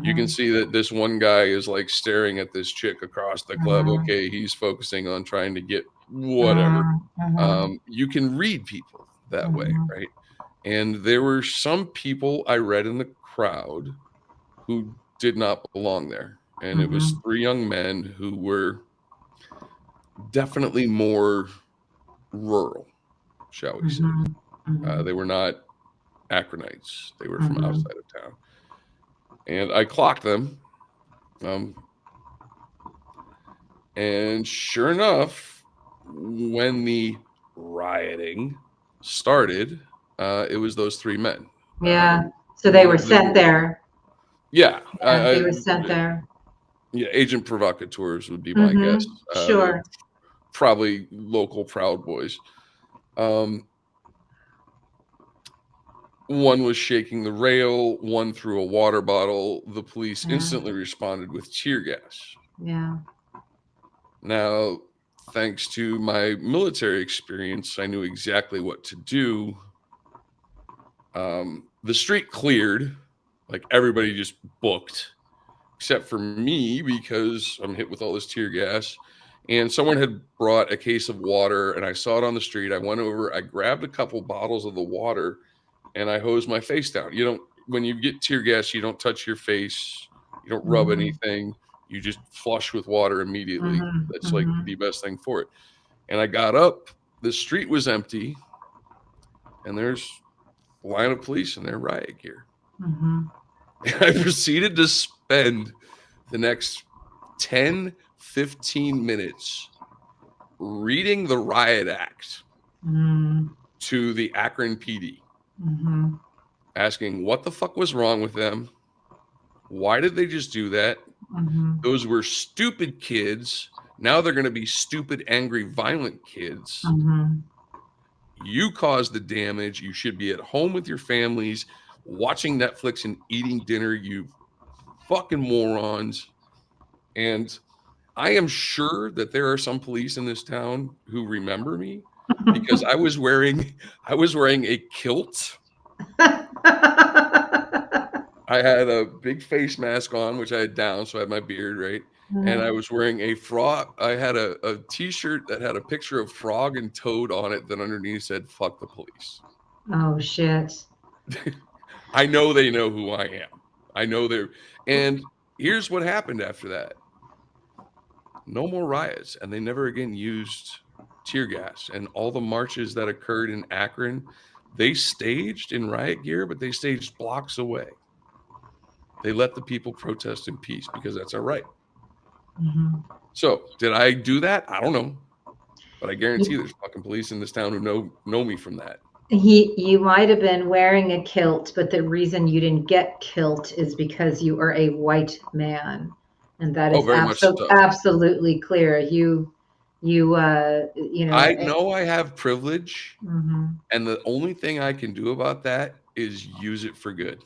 You can
Mm-hmm.
see that this one guy is like staring at this chick across the club.
Mm-hmm.
Okay, he's focusing on trying to get whatever.
Mm-hmm.
You can read people that way,
Mm-hmm.
right? And there were some people I read in the crowd who did not belong there. And it was
Mm-hmm.
three young men who were definitely more rural, shall we say.
Mm-hmm. Mm-hmm.
They were not Akronites. They were from
Mm-hmm.
outside of town. And I clocked them. And sure enough, when the rioting started, it was those three men.
Yeah. So they were sent there.
Yeah.
Yeah, they were sent there.
Yeah, agent provocateurs would be my guess.
Mm-hmm. Sure.
Probably local Proud Boys. One was shaking the rail, one threw a water bottle. The police instantly responded with tear gas.
Yeah.
Now, thanks to my military experience, I knew exactly what to do. The street cleared, like everybody just booked, except for me because I'm hit with all this tear gas. And someone had brought a case of water, and I saw it on the street. I went over, I grabbed a couple bottles of the water, and I hosed my face down. When you get tear gas, you don't touch your face, you don't rub anything, you just flush with water immediately.
Mm-hmm.
That's like
Mm-hmm.
the best thing for it. And I got up, the street was empty, and there's a line of police in their riot gear.
Mm-hmm.
And I proceeded to spend the next 10, 15 minutes reading the riot act
Mm-hmm.
to the Akron PD.
Mm-hmm.
asking what the fuck was wrong with them. Why did they just do that? Those were stupid kids. Now they're going to be stupid, angry, violent kids. You caused the damage. You should be at home with your families, watching Netflix and eating dinner, you fucking morons. And I am sure that there are some police in this town who remember me because I was wearing a kilt. I had a big face mask on, which I had down, so I had my beard, right? And I was wearing a frog. I had a t-shirt that had a picture of Frog and Toad on it that underneath said, "Fuck the police."
Oh, shit.
I know they know who I am. I know they're. And here's what happened after that. No more riots. And they never again used tear gas. And all the marches that occurred in Akron, they staged in riot gear, but they staged blocks away. They let the people protest in peace because that's our right. So did I do that? I don't know. But I guarantee there's fucking police in this town who know me from that.
You might have been wearing a kilt, but the reason you didn't get kilt is because you are a white man, and that is
very much so.
Absolutely clear. You know.
I know I have privilege, and the only thing I can do about that is use it for good.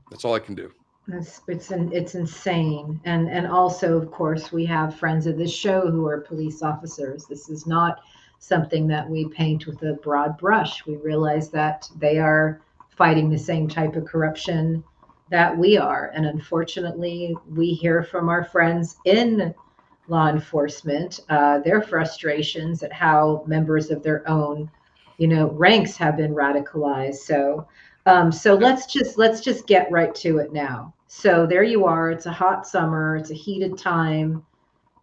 That's all I can do.
It's insane, and also, of course, we have friends of this show who are police officers. This is not something that we paint with a broad brush. We realize that they are fighting the same type of corruption that we are, and unfortunately, we hear from our friends in law enforcement their frustrations at how members of their own, ranks have been radicalized. So let's just get right to it now. So there you are. It's a hot summer. It's a heated time.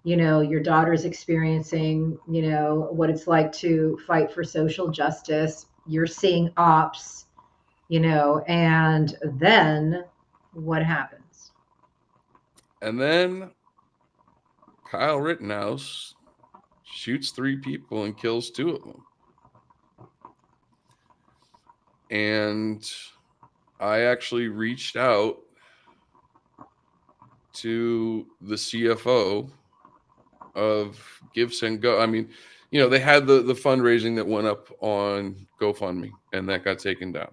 Your daughter's experiencing, what it's like to fight for social justice. You're seeing ops, and then what happens?
And then Kyle Rittenhouse shoots 3 people and kills 2 of them. And I actually reached out to the CFO of Give, Send, Go. I mean, they had the fundraising that went up on GoFundMe, and that got taken down.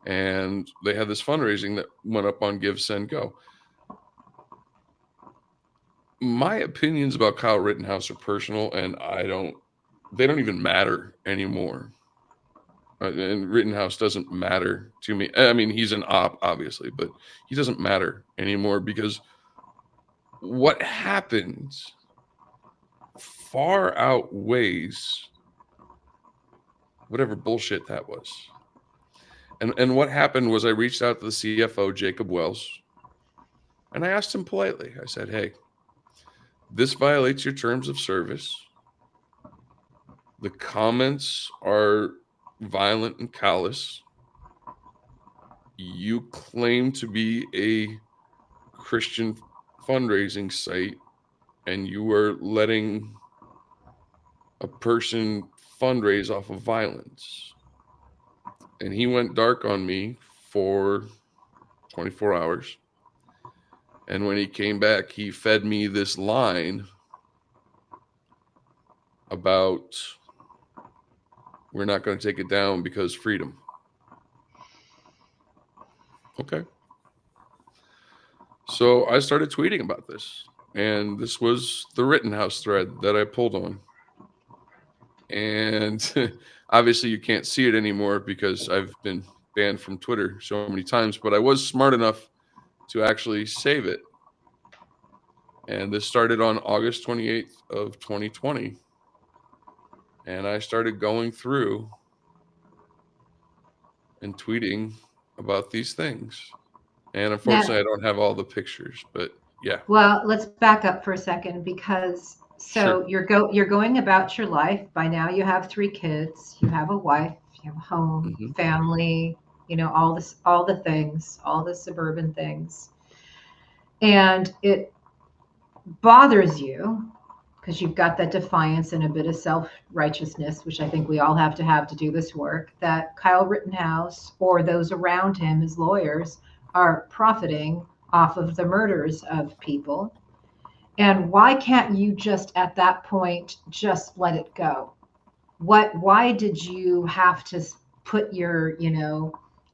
And they had this fundraising that went up on Give, Send, Go. My opinions about Kyle Rittenhouse are personal, and they don't even matter anymore. And Rittenhouse doesn't matter to me. I mean, he's an op, obviously, but he doesn't matter anymore because what happens far outweighs whatever bullshit that was. And what happened was I reached out to the CFO, Jacob Wells, and I asked him politely. I said, "Hey, this violates your terms of service. The comments are violent and callous. You claim to be a Christian fundraising site, and you are letting a person fundraise off of violence." And he went dark on me for 24 hours. And when he came back, he fed me this line about, "We're not going to take it down because freedom." Okay. So I started tweeting about this. And this was the Rittenhouse thread that I pulled on. And obviously you can't see it anymore because I've been banned from Twitter so many times, but I was smart enough to actually save it. And this started on August 28th of 2020. And I started going through and tweeting about these things. And unfortunately, I don't have all the pictures, but yeah.
Well, let's back up for a second because you're going about your life. By now you have 3 kids, you have a wife, you have a home, family, all the things, all the suburban things. And it bothers you because you've got that defiance and a bit of self-righteousness, which I think we all have to do this work, that Kyle Rittenhouse or those around him, his lawyers, are profiting off of the murders of people. And why can't you just at that point just let it go? Why did you have to put your,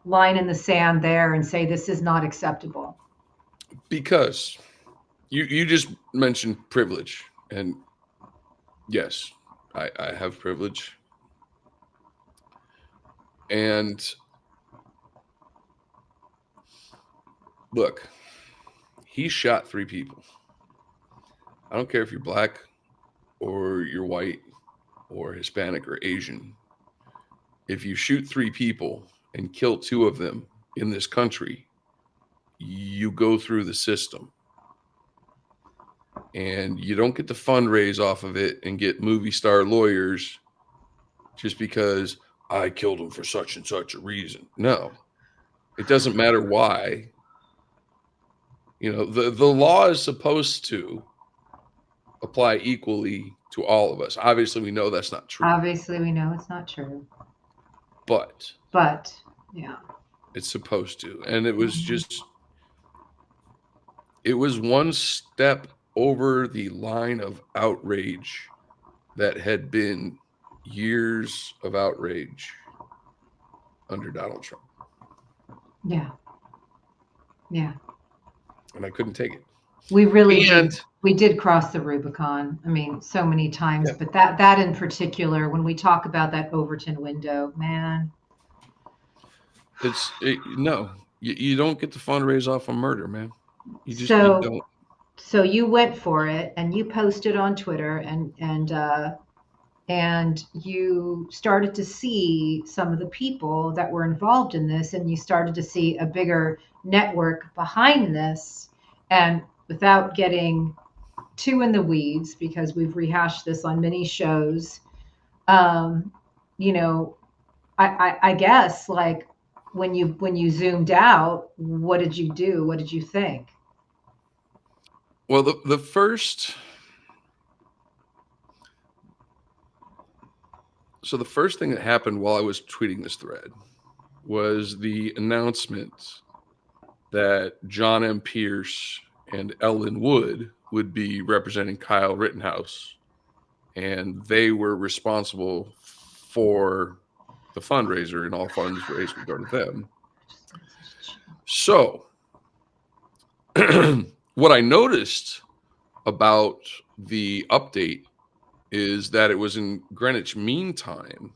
line in the sand there and say this is not acceptable?
Because you just mentioned privilege, and yes, I have privilege. And look, he shot 3 people. I don't care if you're black or you're white or Hispanic or Asian. If you shoot 3 people and kill 2 of them in this country, you go through the system. And you don't get to fundraise off of it and get movie star lawyers just because I killed him for such and such a reason. No, it doesn't matter why. The law is supposed to apply equally to all of us. Obviously, we know that's not true.
Obviously, we know it's not true.
But
yeah,
it's supposed to. And it was it was one step over the line of outrage that had been years of outrage under Donald Trump.
Yeah.
And I couldn't take it.
We did cross the Rubicon. I mean, so many times, yeah. But that in particular, when we talk about that Overton window, man.
No, you don't get to fundraise off of murder, man. You don't.
So you went for it and you posted on Twitter and you started to see some of the people that were involved in this, and you started to see a bigger network behind this. And without getting too in the weeds, because we've rehashed this on many shows, I guess, like, when you zoomed out, what did you do? What did you think?
Well, the first thing that happened while I was tweeting this thread was the announcement that John M. Pierce and Ellen Wood would be representing Kyle Rittenhouse, and they were responsible for the fundraiser, and all funds raised would go to them. So what I noticed about the update is that it was in Greenwich Mean Time,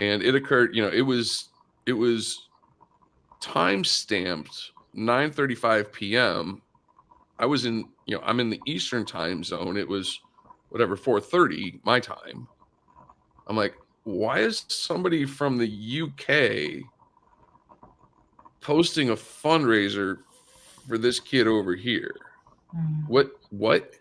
and it occurred, it was time stamped 9:35 p.m. I was I'm in the Eastern time zone. It was 4:30 my time. I'm like, why is somebody from the UK posting a fundraiser for this kid over here? Mm-hmm. What?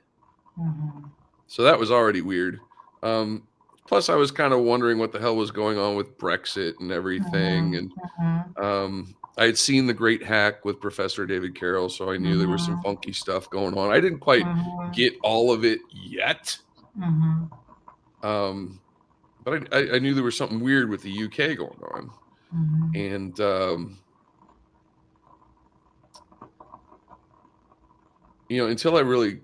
Mm-hmm. So that was already weird. Plus, I was kind of wondering what the hell was going on with Brexit and everything. Mm-hmm. And I had seen The Great Hack with Professor David Carroll, so I knew there was some funky stuff going on. I didn't quite get all of it yet. Mm-hmm. But I knew there was something weird with the UK going on. Mm-hmm. And, until I really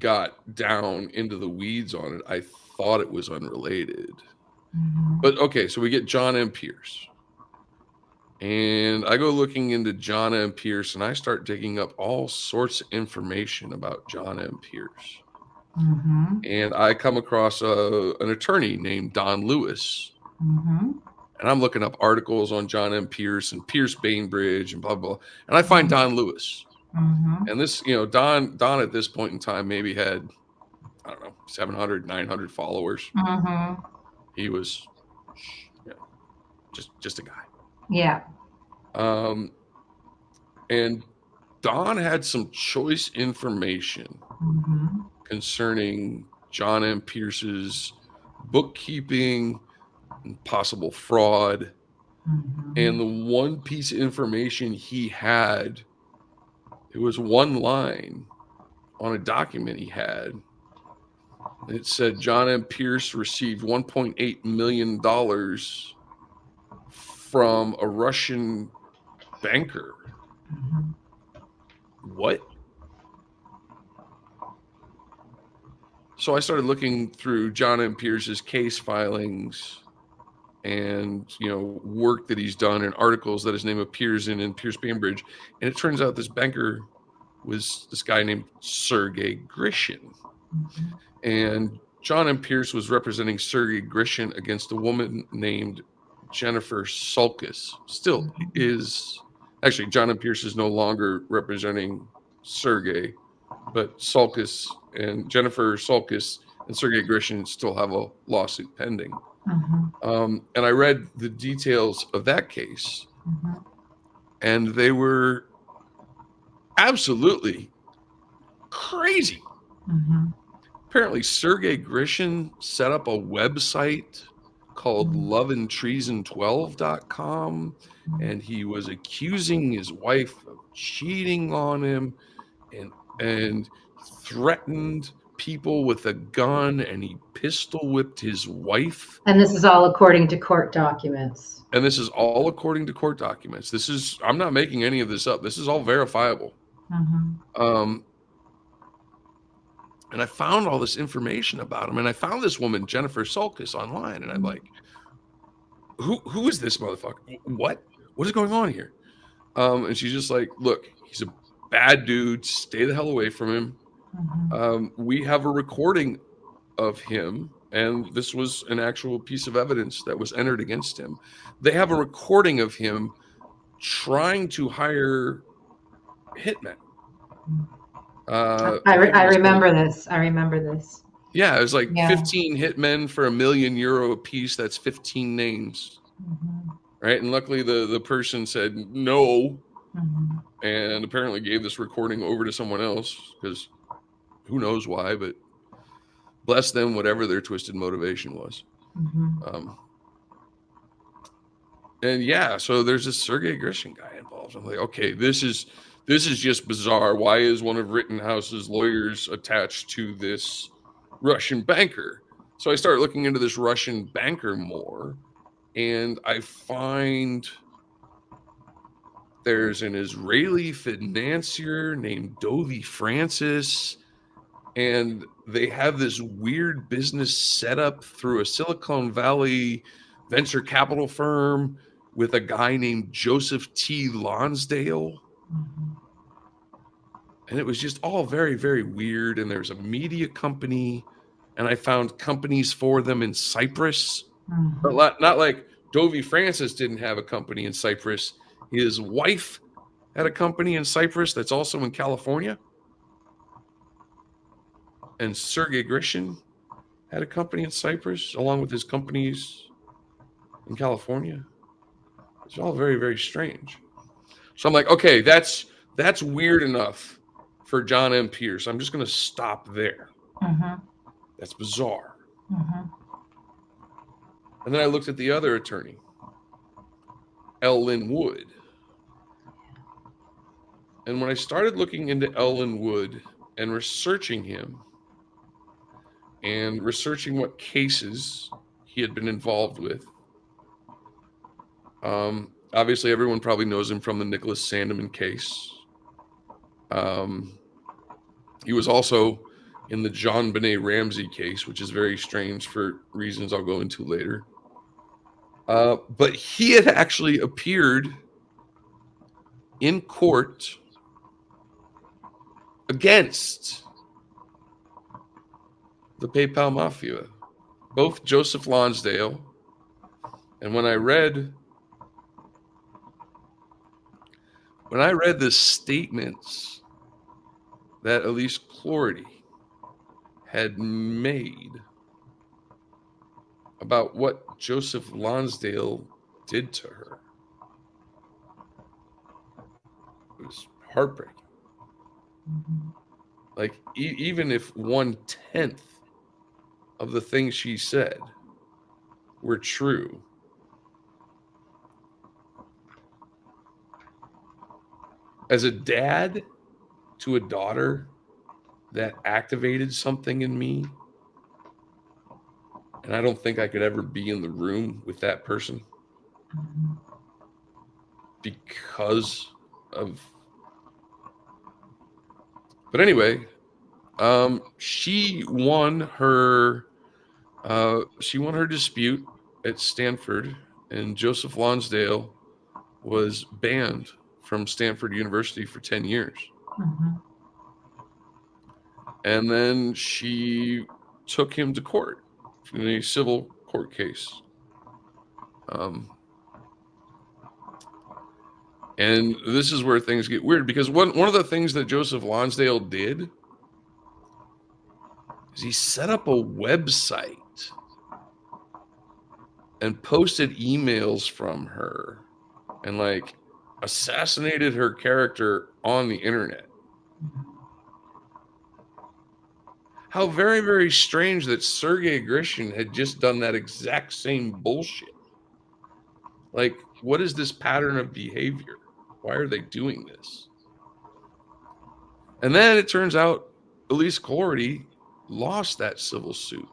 got down into the weeds on it, I thought it was unrelated. Mm-hmm. But okay, so we get John M. Pierce. And I go looking into John M. Pierce, and I start digging up all sorts of information about John M. Pierce. Mm-hmm. And I come across an attorney named Don Lewis. Mm-hmm. And I'm looking up articles on John M. Pierce and Pierce Bainbridge and blah, blah. And I find Don Lewis. Mm-hmm. And this, Don at this point in time maybe had, I don't know, 700, 900 followers. Mm-hmm. He was just a guy.
Yeah.
And Don had some choice information concerning John M. Pierce's bookkeeping and possible fraud. Mm-hmm. And the one piece of information he had, it was one line on a document he had. It said John M. Pierce received $1.8 million from a Russian banker.
Mhm.
What? So I started looking through John M. Pierce's case filings and, work that he's done and articles that his name appears in Pierce Bainbridge. And it turns out this banker was this guy named Sergey Grishin.
Mhm.
And John M. Pierce was representing Sergey Grishin against a woman named Jennifer Sulkus. Still is. Actually, John M. Pierce is no longer representing Sergey, but Sulkus and Jennifer Sulkus and Sergey Grishin still have a lawsuit pending.
Mhm.
And I read the details of that case,
Mhm.
and they were absolutely crazy.
Mhm.
Apparently, Sergey Grishin set up a website called loveandtreason12.com, and he was accusing his wife of cheating on him and threatened people with a gun, and he pistol whipped his wife.
And this is all according to court documents.
And this is all according to court documents. I'm not making any of this up. This is all verifiable.
Mhm.
And I found all this information about him, and I found this woman, Jennifer Sulkus, online, and I'm like, who is this motherfucker? What is going on here? And she's just like, look, he's a bad dude. Stay the hell away from him.
Mhm.
We have a recording of him, and this was an actual piece of evidence that was entered against him. They have a recording of him trying to hire hitmen. I think it
I
was like,
remember this. I remember this.
yeah, it was like
Yeah.
15 hitmen for €1 million a piece. That's 15 names,
Mhm.
right? And luckily, the person said no,
Mhm.
and apparently gave this recording over to someone else, because who knows why, but bless them, whatever their twisted motivation was.
Mhm.
And yeah, so there's this Sergey Grishin guy involved. I'm like, okay, this is just bizarre. Why is one of Rittenhouse's lawyers attached to this Russian banker? So I start looking into this Russian banker more, and I find there's an Israeli financier named Dovey Francis, and they have this weird business set up through a Silicon Valley venture capital firm with a guy named Joseph T. Lonsdale.
Mhm.
And it was just all very, very weird. And there's a media company, and I found companies for them in Cyprus. But
Mhm.
not like Dovey Francis didn't have a company in Cyprus. His wife had a company in Cyprus that's also in California. And Sergey Grishin had a company in Cyprus along with his companies in California. It's all very, very strange. So I'm like, okay, that's weird enough for John M. Pierce. I'm just going to stop there.
Mhm.
That's bizarre.
Mhm.
And then I looked at the other attorney, L. Lynn Wood. And when I started looking into L. Lynn Wood and researching him and researching what cases he had been involved with, obviously everyone probably knows him from the Nicholas Sandeman case. He was also in the John Benet Ramsey case, which is very strange for reasons I'll go into later. But he had actually appeared in court against the PayPal Mafia, both Joseph Lonsdale, and when I read the statements that Elise Clordy had made about what Joseph Lonsdale did to her, it was heartbreaking.
Mhm.
Like, even if 1/10 of the things she said were true, as a dad to a daughter, that activated something in me. And I don't think I could ever be in the room with that person because of. But anyway, she won her dispute at Stanford, and Joseph Lonsdale was banned from Stanford University for 10 years.
Mhm.
And then she took him to court in a civil court case. And this is where things get weird, because one of the things that Joseph Lonsdale did is he set up a website and posted emails from her and like assassinated her character on the internet. How very, very strange that Sergey Grishin had just done that exact same bullshit. Like, what is this pattern of behavior? Why are they doing this? And then it turns out Elise Cordy lost that civil suit.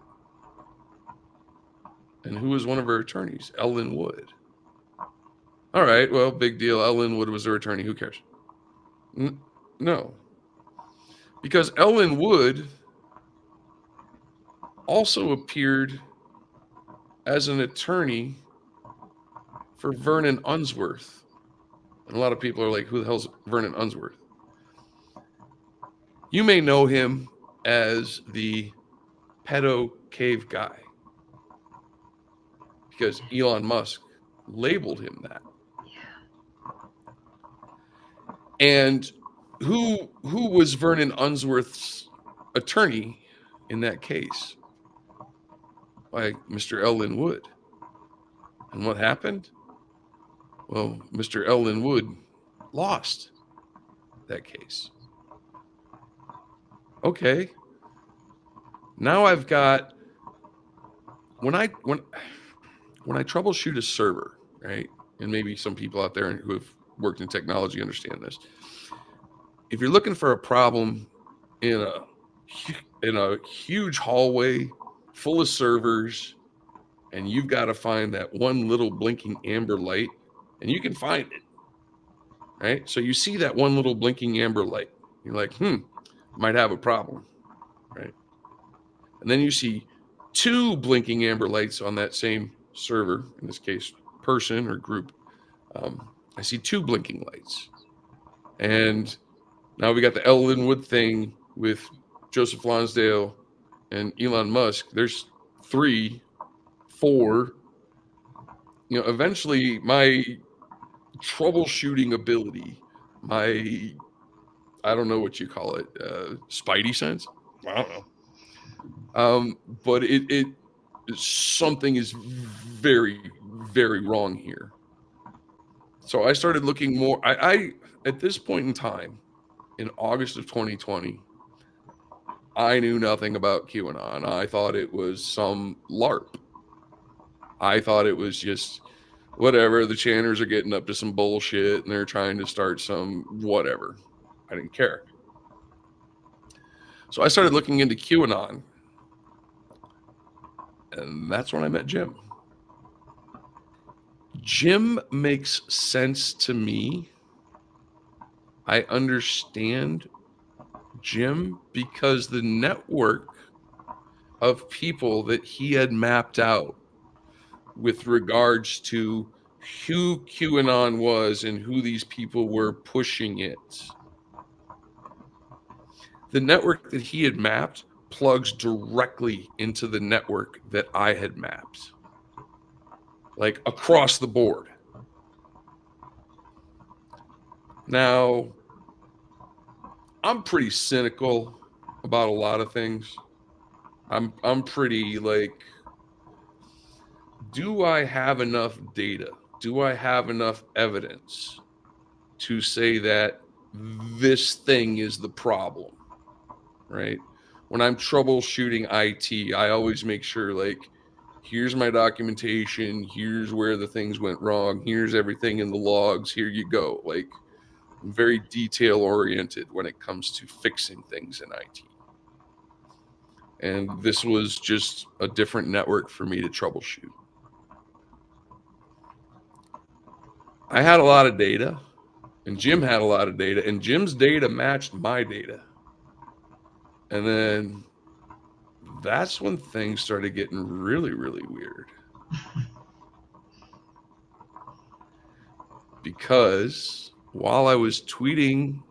And who was one of her attorneys? Ellen Wood. All right, well, big deal. Ellen Wood was her attorney. Who cares? No. Because Ellen Wood also appeared as an attorney for Vernon Unsworth. And a lot of people are like, who the hell's Vernon Unsworth? You may know him as the pedo cave guy, because Elon Musk labeled him that. And who was Vernon Unsworth's attorney in that case? By Mr. Ellen Wood. And what happened? Well, Mr. Ellen Wood lost that case. Okay. Now I've got, when I troubleshoot a server, right? And maybe some people out there who have worked in technology understand this. If you're looking for a problem in a huge hallway full of servers, and you've got to find that one little blinking amber light, and you can find it, right? So you see that one little blinking amber light. You're like, might have a problem, right? And then you see two blinking amber lights on that same server, in this case, person or group. I see two blinking lights. And now we got the Ellen Wood thing with Joseph Lonsdale and Elon Musk. There's 3, 4. Eventually my troubleshooting ability, I don't know what you call it, spidey sense? I don't know. But it something is very, very wrong here. So I started looking more. I at this point in time, in August of 2020, I knew nothing about QAnon. I thought it was some LARP. I thought it was just whatever. The channers are getting up to some bullshit and they're trying to start some whatever. I didn't care. So I started looking into QAnon. And that's when I met Jim. Jim makes sense to me. I understand Jim because the network of people that he had mapped out with regards to who QAnon was and who these people were pushing it. The network that he had mapped plugs directly into the network that I had mapped, like across the board. Now, I'm pretty cynical about a lot of things. I'm pretty like, do I have enough data? Do I have enough evidence to say that this thing is the problem, right? When I'm troubleshooting IT, I always make sure, like, here's my documentation, here's where the things went wrong, here's everything in the logs, here you go. Like, I'm very detail oriented when it comes to fixing things in IT. And this was just a different network for me to troubleshoot. I had a lot of data, and Jim had a lot of data, and Jim's data matched my data. And then that's when things started getting really, really weird. Because while I was tweeting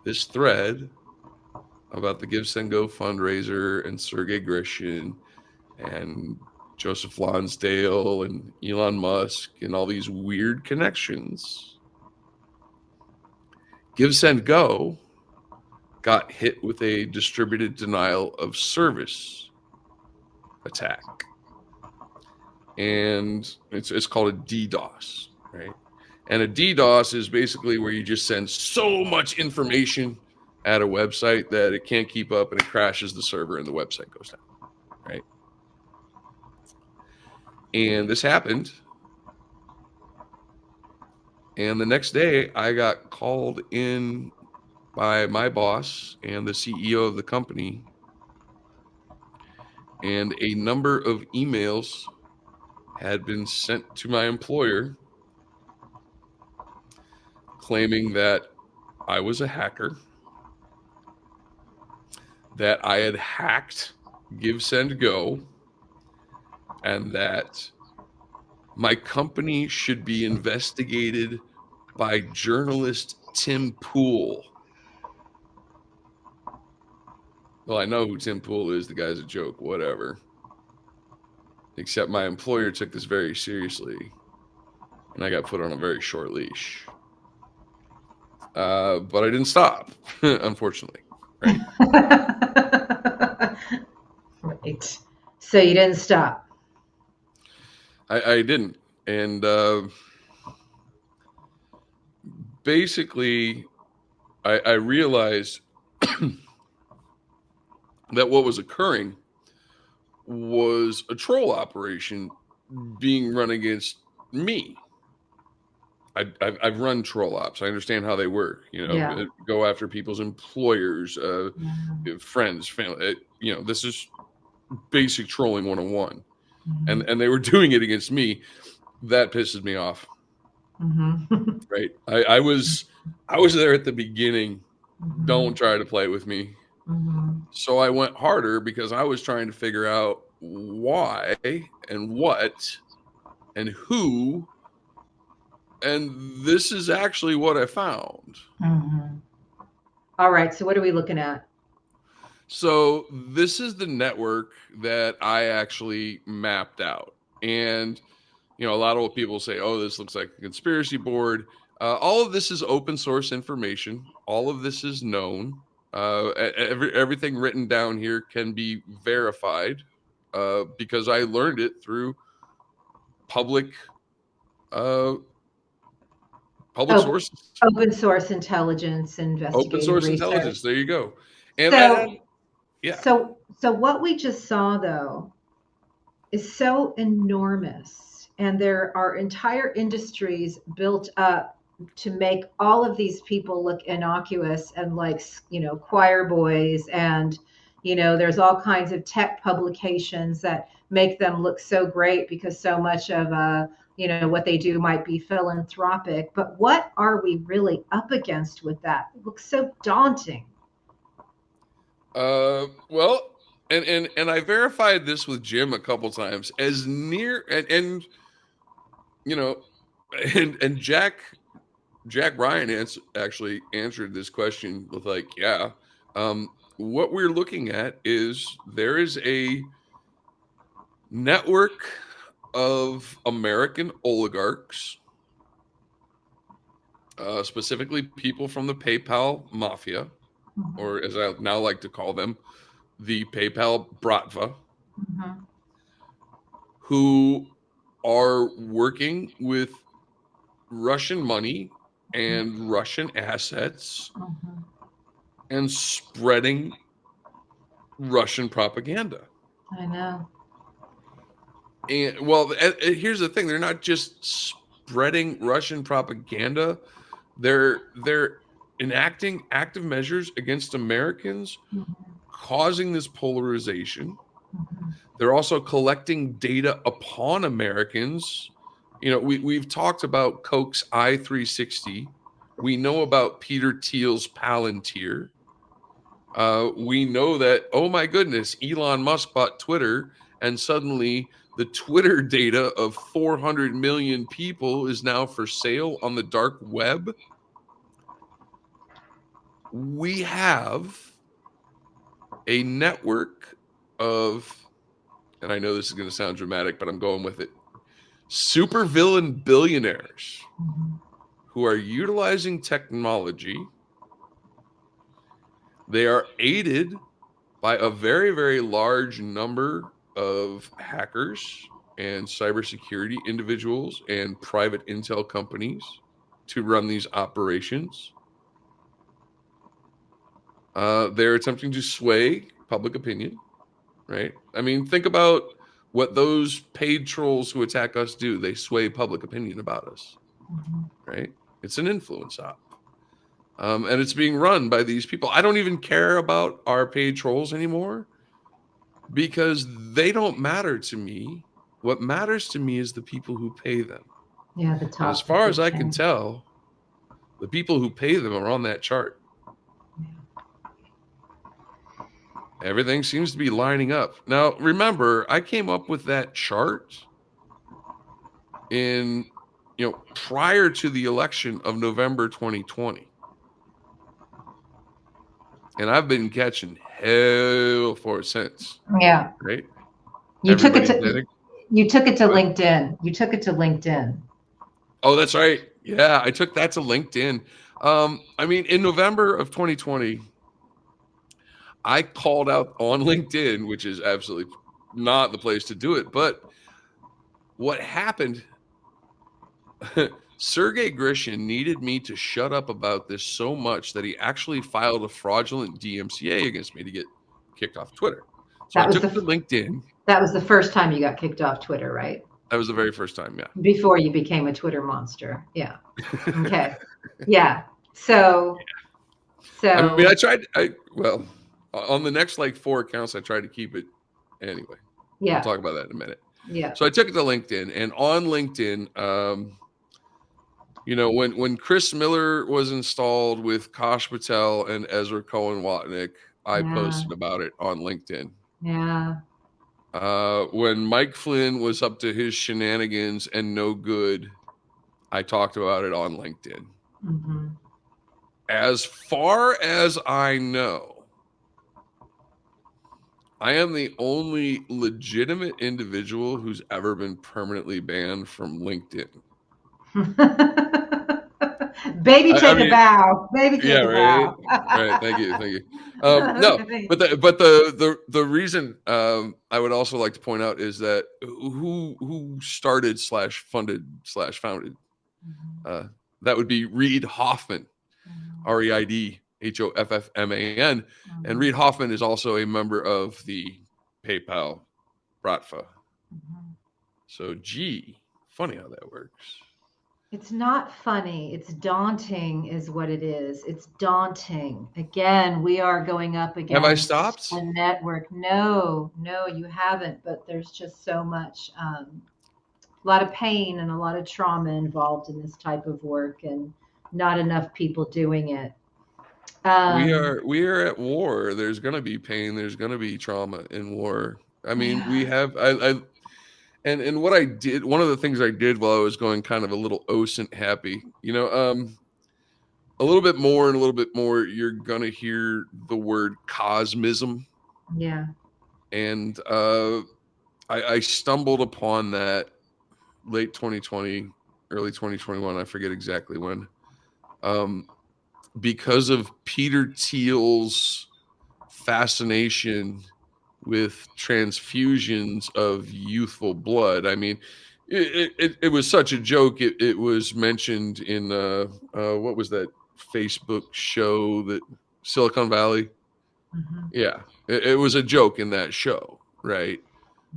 this thread about the Give Send Go fundraiser and Sergey Grishin and Joseph Lonsdale and Elon Musk and all these weird connections, Give Send Go got hit with a distributed denial of service attack. And it's called a DDoS, right? And a DDoS is basically where you just send so much information at a website that it can't keep up and it crashes the server and the website goes down, right? And this happened. And the next day, I got called in by my boss and the CEO of the company, and a number of emails had been sent to my employer claiming that I was a hacker, that I had hacked Give Send Go, and that my company should be investigated by journalist Tim Pool. Well, I know who Tim Pool is. The guy's a joke, whatever. Except my employer took this very seriously, and I got put on a very short leash. But I didn't stop, unfortunately. Right.
Right. So you didn't stop.
I didn't. And basically, I realized that what was occurring was a troll operation being run against me. I've run troll ops. I understand how they work. Go after people's employers, friends, family. This is basic trolling 101. And they were doing it against me. That pisses me off. Right. I was there at the beginning. Don't try to play with me. So I went harder because I was trying to figure out why and what and who. And this is actually what I found.
All right. So what are we looking at?
So this is the network that I actually mapped out. And, a lot of people say, oh, this looks like a conspiracy board. All of this is open source information. All of this is known. Everything written down here can be verified because I learned it through public sources.
Open source intelligence, investigative
open source
research.
Intelligence. There you go. And
So what we just saw, though, is so enormous, and there are entire industries built up to make all of these people look innocuous and like, choir boys, and there's all kinds of tech publications that make them look so great because so much of what they do might be philanthropic. But what are we really up against with that? It looks so daunting.
Well, and I verified this with Jim a couple times as near and Jack Ryan actually answered this question with like, what we're looking at is there is a network of American oligarchs, specifically people from the PayPal mafia, or as I now like to call them, the PayPal Bratva, who are working with Russian money and Russian assets and spreading Russian propaganda.
I know.
And well, here's the thing: they're not just spreading Russian propaganda; they're enacting active measures against Americans causing this polarization.
Mhm.
They're also collecting data upon Americans. You know, we've talked about Koch's I-360. We know about Peter Thiel's Palantir. We know that, oh my goodness, Elon Musk bought Twitter, and suddenly the Twitter data of 400 million people is now for sale on the dark web. We have a network of, and I know this is going to sound dramatic, but I'm going with it, supervillain billionaires
Mhm.
who are utilizing technology. They are aided by a very, very large number of hackers and cybersecurity individuals and private intel companies to run these operations. They're attempting to sway public opinion, right? I mean, think about what those paid trolls who attack us do. They sway public opinion about us,
Mhm.
right? It's an influence op. And it's being run by these people. I don't even care about our paid trolls anymore because they don't matter to me. What matters to me is the people who pay them.
Yeah, the
And as
top
far as I can
15.
tell, the people who pay them are on that chart. Everything seems to be lining up. Now, remember, I came up with that chart in, prior to the election of November 2020. And I've been catching hell for it since,
Yeah.
right?
You took it
Everybody's
to
getting,
you took it to
but,
LinkedIn. You took it to LinkedIn.
oh, that's right. Yeah, I took that to LinkedIn. I mean, in November of 2020, I called out on LinkedIn, which is absolutely not the place to do it. But what happened, Sergey Grishin needed me to shut up about this so much that he actually filed a fraudulent DMCA against me to get kicked off Twitter. So I
That was
took
the
it to LinkedIn.
that was the first time you got kicked off Twitter, right?
That was the very first time, yeah.
Before you became a Twitter monster. Yeah. Okay. Yeah. So
I mean,
so
well, on the next like 4 accounts, I tried to keep it anyway. We'll
yeah.
talk about that in a minute.
Yeah.
So I took it to LinkedIn, and on LinkedIn, when Chris Miller was installed with Kosh Patel and Ezra Cohen Watnick, I
Yeah.
posted about it on LinkedIn.
Yeah.
When Mike Flynn was up to his shenanigans and no good, I talked about it on LinkedIn.
Mm-hmm.
As far as I know, I am the only legitimate individual who's ever been permanently banned from LinkedIn.
Baby,
I
take a
mean,
bow. Baby,
yeah,
take a
right,
bow.
right. Thank you. No, but the reason I would also like to point out is that who started /funded/founded. That would be Reid Hoffman, ReidHoffman, and Reid Hoffman is also a member of the PayPal Bratva. So, gee, funny how that works.
It's not funny. It's daunting, is what it is. It's daunting. Again, we are going up
Have I
against
stopped?
a network. No, you haven't. But there's just so much, a lot of pain and a lot of trauma involved in this type of work, and not enough people doing it.
We
Um,
are we are at war. There's gonna be pain. There's gonna be trauma in war. I mean,
yeah,
we have and what I did. One of the things I did while I was going kind of a little OSINT happy, a little bit more and a little bit more. You're gonna hear the word cosmism,
yeah.
and I stumbled upon that late 2020, early 2021. I forget exactly when. Because of Peter Thiel's fascination with transfusions of youthful blood. I mean, it was such a joke. It was mentioned in what was that Facebook show that Silicon Valley?
Mhm,
Yeah, it was a joke in that show, right?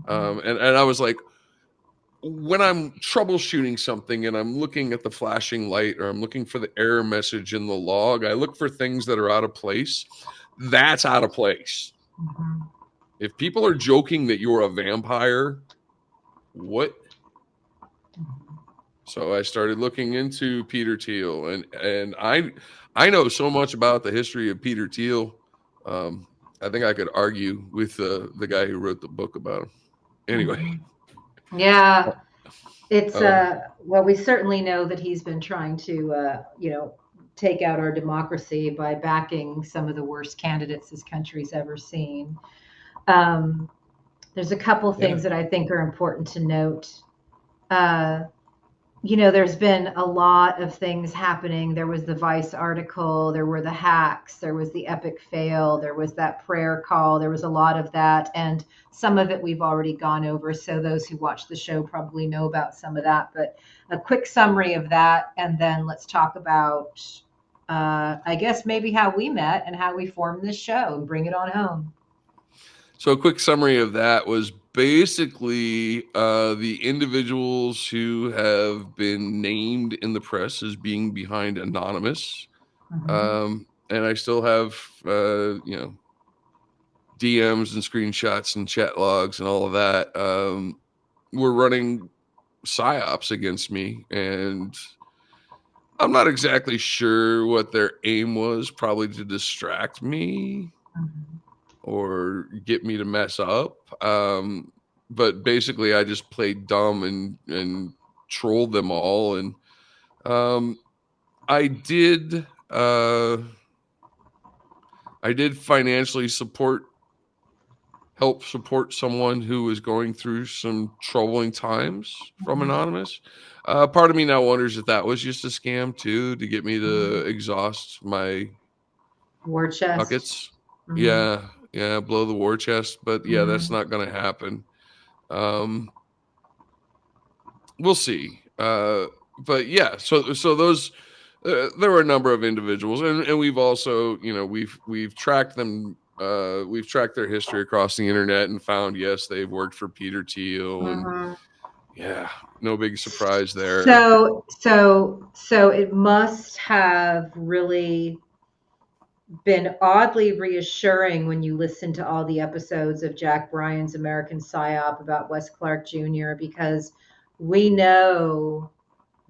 mhm.
And I was like, when I'm troubleshooting something and I'm looking at the flashing light or I'm looking for the error message in the log, I look for things that are out of place. That's out of place.
Mhm.
If people are joking that you're a vampire, what? So I started looking into Peter Thiel, and I know so much about the history of Peter Thiel. I think I could argue with the guy who wrote the book about him. Anyway,
Mhm. Yeah, it's
um,
well, we certainly know that he's been trying to take out our democracy by backing some of the worst candidates this country's ever seen. Um, there's a couple
yeah,
things that I think are important to note. Uh, there's been a lot of things happening. There was the Vice article, there were the hacks, there was the epic fail, there was that prayer call, there was a lot of that. And some of it we've already gone over. So those who watch the show probably know about some of that. But a quick summary of that. And then let's talk about, I guess, maybe how we met and how we formed this show and bring it on home.
so a quick summary of that was basically the individuals who have been named in the press as being behind anonymous,
Mm-hmm.
and I still have DMs and screenshots and chat logs and all of that. Were running psyops against me, and I'm not exactly sure what their aim was. Probably to distract me
Mm-hmm.
or get me to mess up. But basically, I just played dumb and trolled them all. And um, I did uh, I did financially help support someone who was going through some troubling times from
Mm-hmm.
anonymous. Part of me now wonders if that was just a scam too, to get me to
Mm-hmm.
exhaust my
War chest.
pockets.
Mm-hmm.
Yeah, blow the war chest. But yeah, that's
Mm-hmm.
not going to happen. Um, we'll see. But yeah, so those there were a number of individuals, and we've also, we've tracked them. We've tracked their history across the internet and found, yes, they've worked for Peter Thiel, and
Mm-hmm.
yeah, no big surprise there.
So it must have really been oddly reassuring when you listen to all the episodes of Jack Bryan's American Psyop about Wes Clark Jr., because we know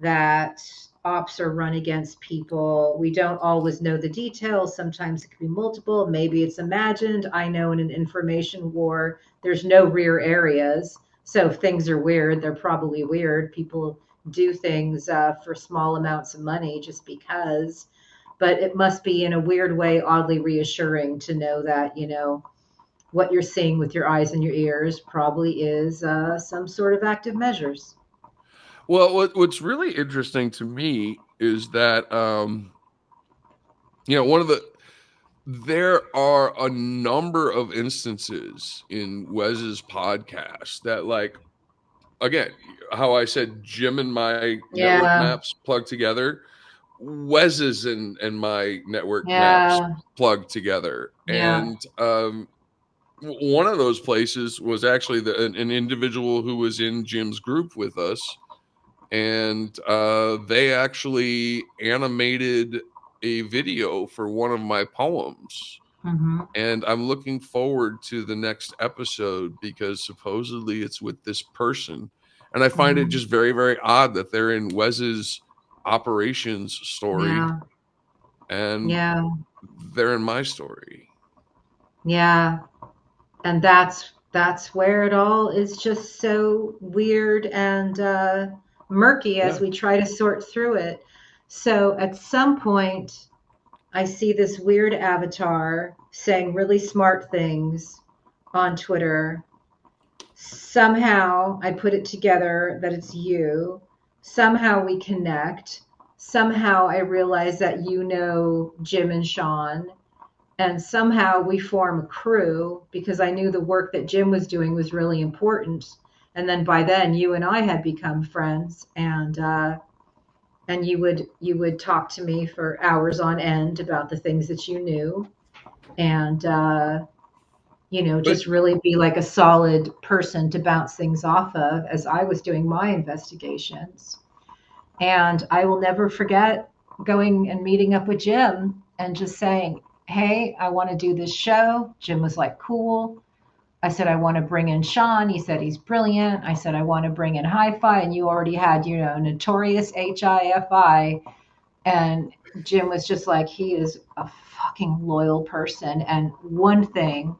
that ops are run against people. We don't always know the details. Sometimes it could be multiple. Maybe it's imagined. I know in an information war, there's no rear areas. So if things are weird, they're probably weird. People do things for small amounts of money just because. But it must be in a weird way oddly reassuring to know that, what you're seeing with your eyes and your ears probably is some sort of active measures.
Well, what's really interesting to me is that one of the there are a number of instances in Wes's podcast that, like, again, how I said Jim and my network
Yeah,
maps plug together, Wes's and my network maps
yeah,
plug together.
yeah.
And one of those places was actually an individual who was in Jim's group with us, and they actually animated a video for one of my poems.
Hmm.
And I'm looking forward to the next episode because supposedly it's with this person. And I find it
Hmm.
just very, very odd that they're in Wes's operations story
Yeah,
and
yeah,
they're in my story.
yeah. And that's where it all is just so weird and murky as
Yeah.
we try to sort through it. So at some point, I see this weird avatar saying really smart things on Twitter. Somehow I put it together that it's you. Somehow we connect. Somehow I realize that you know Jim and Sean. And somehow we form a crew because I knew the work that Jim was doing was really important. And then by then you and I had become friends, and you would talk to me for hours on end about the things that you knew, and
But
just really be like a solid person to bounce things off of as I was doing my investigations. And I will never forget going and meeting up with Jim and just saying, hey, I want to do this show. Jim was like, cool. I said, I want to bring in Sean. He said, he's brilliant. I said, I want to bring in Hi-Fi. And you already had, notorious HIFI. And Jim was just like, he is a fucking loyal person. And one thing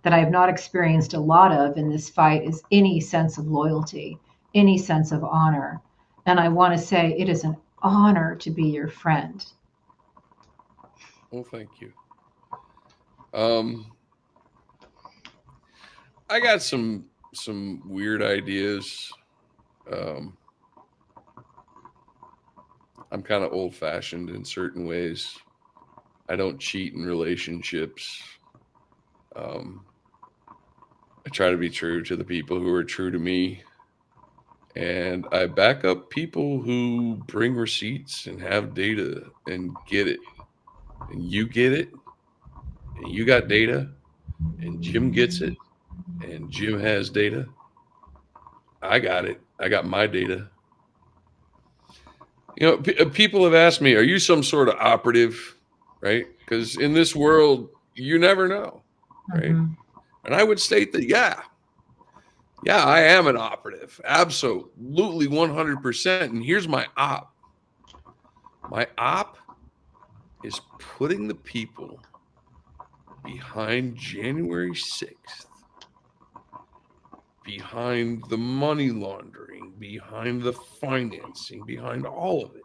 that I have not experienced a lot of in this fight is any sense of loyalty, any sense of honor. And I want to say it is an honor to be your friend.
Well, thank you. I got some weird ideas. I'm kind of old fashioned in certain ways. I don't cheat in relationships. I try to be true to the people who are true to me. And I back up people who bring receipts and have data and get it. And you get it. And you got data. And Jim gets it. And Jim has data. I got it. I got my data. People have asked me, are you some sort of operative? Right? Because in this world, you never know. Right?
Mm-hmm.
And I would state that, yeah, I am an operative. Absolutely 100%. And here's my op. My op is putting the people behind January 6th, behind the money laundering, behind the financing, behind all of it.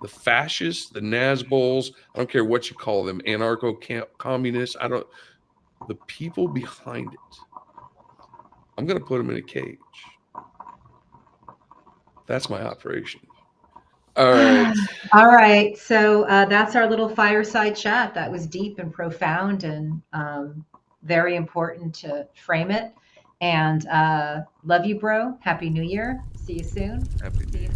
The fascists, the Nazbols, I don't care what you call them, anarcho-communists, the people behind it, I'm going to put them in a cage. That's my operation. All right.
All right. So that's our little fireside chat. That was deep and profound and very important to frame it. And love you, bro. Happy New Year. See you soon.
Happy New Year.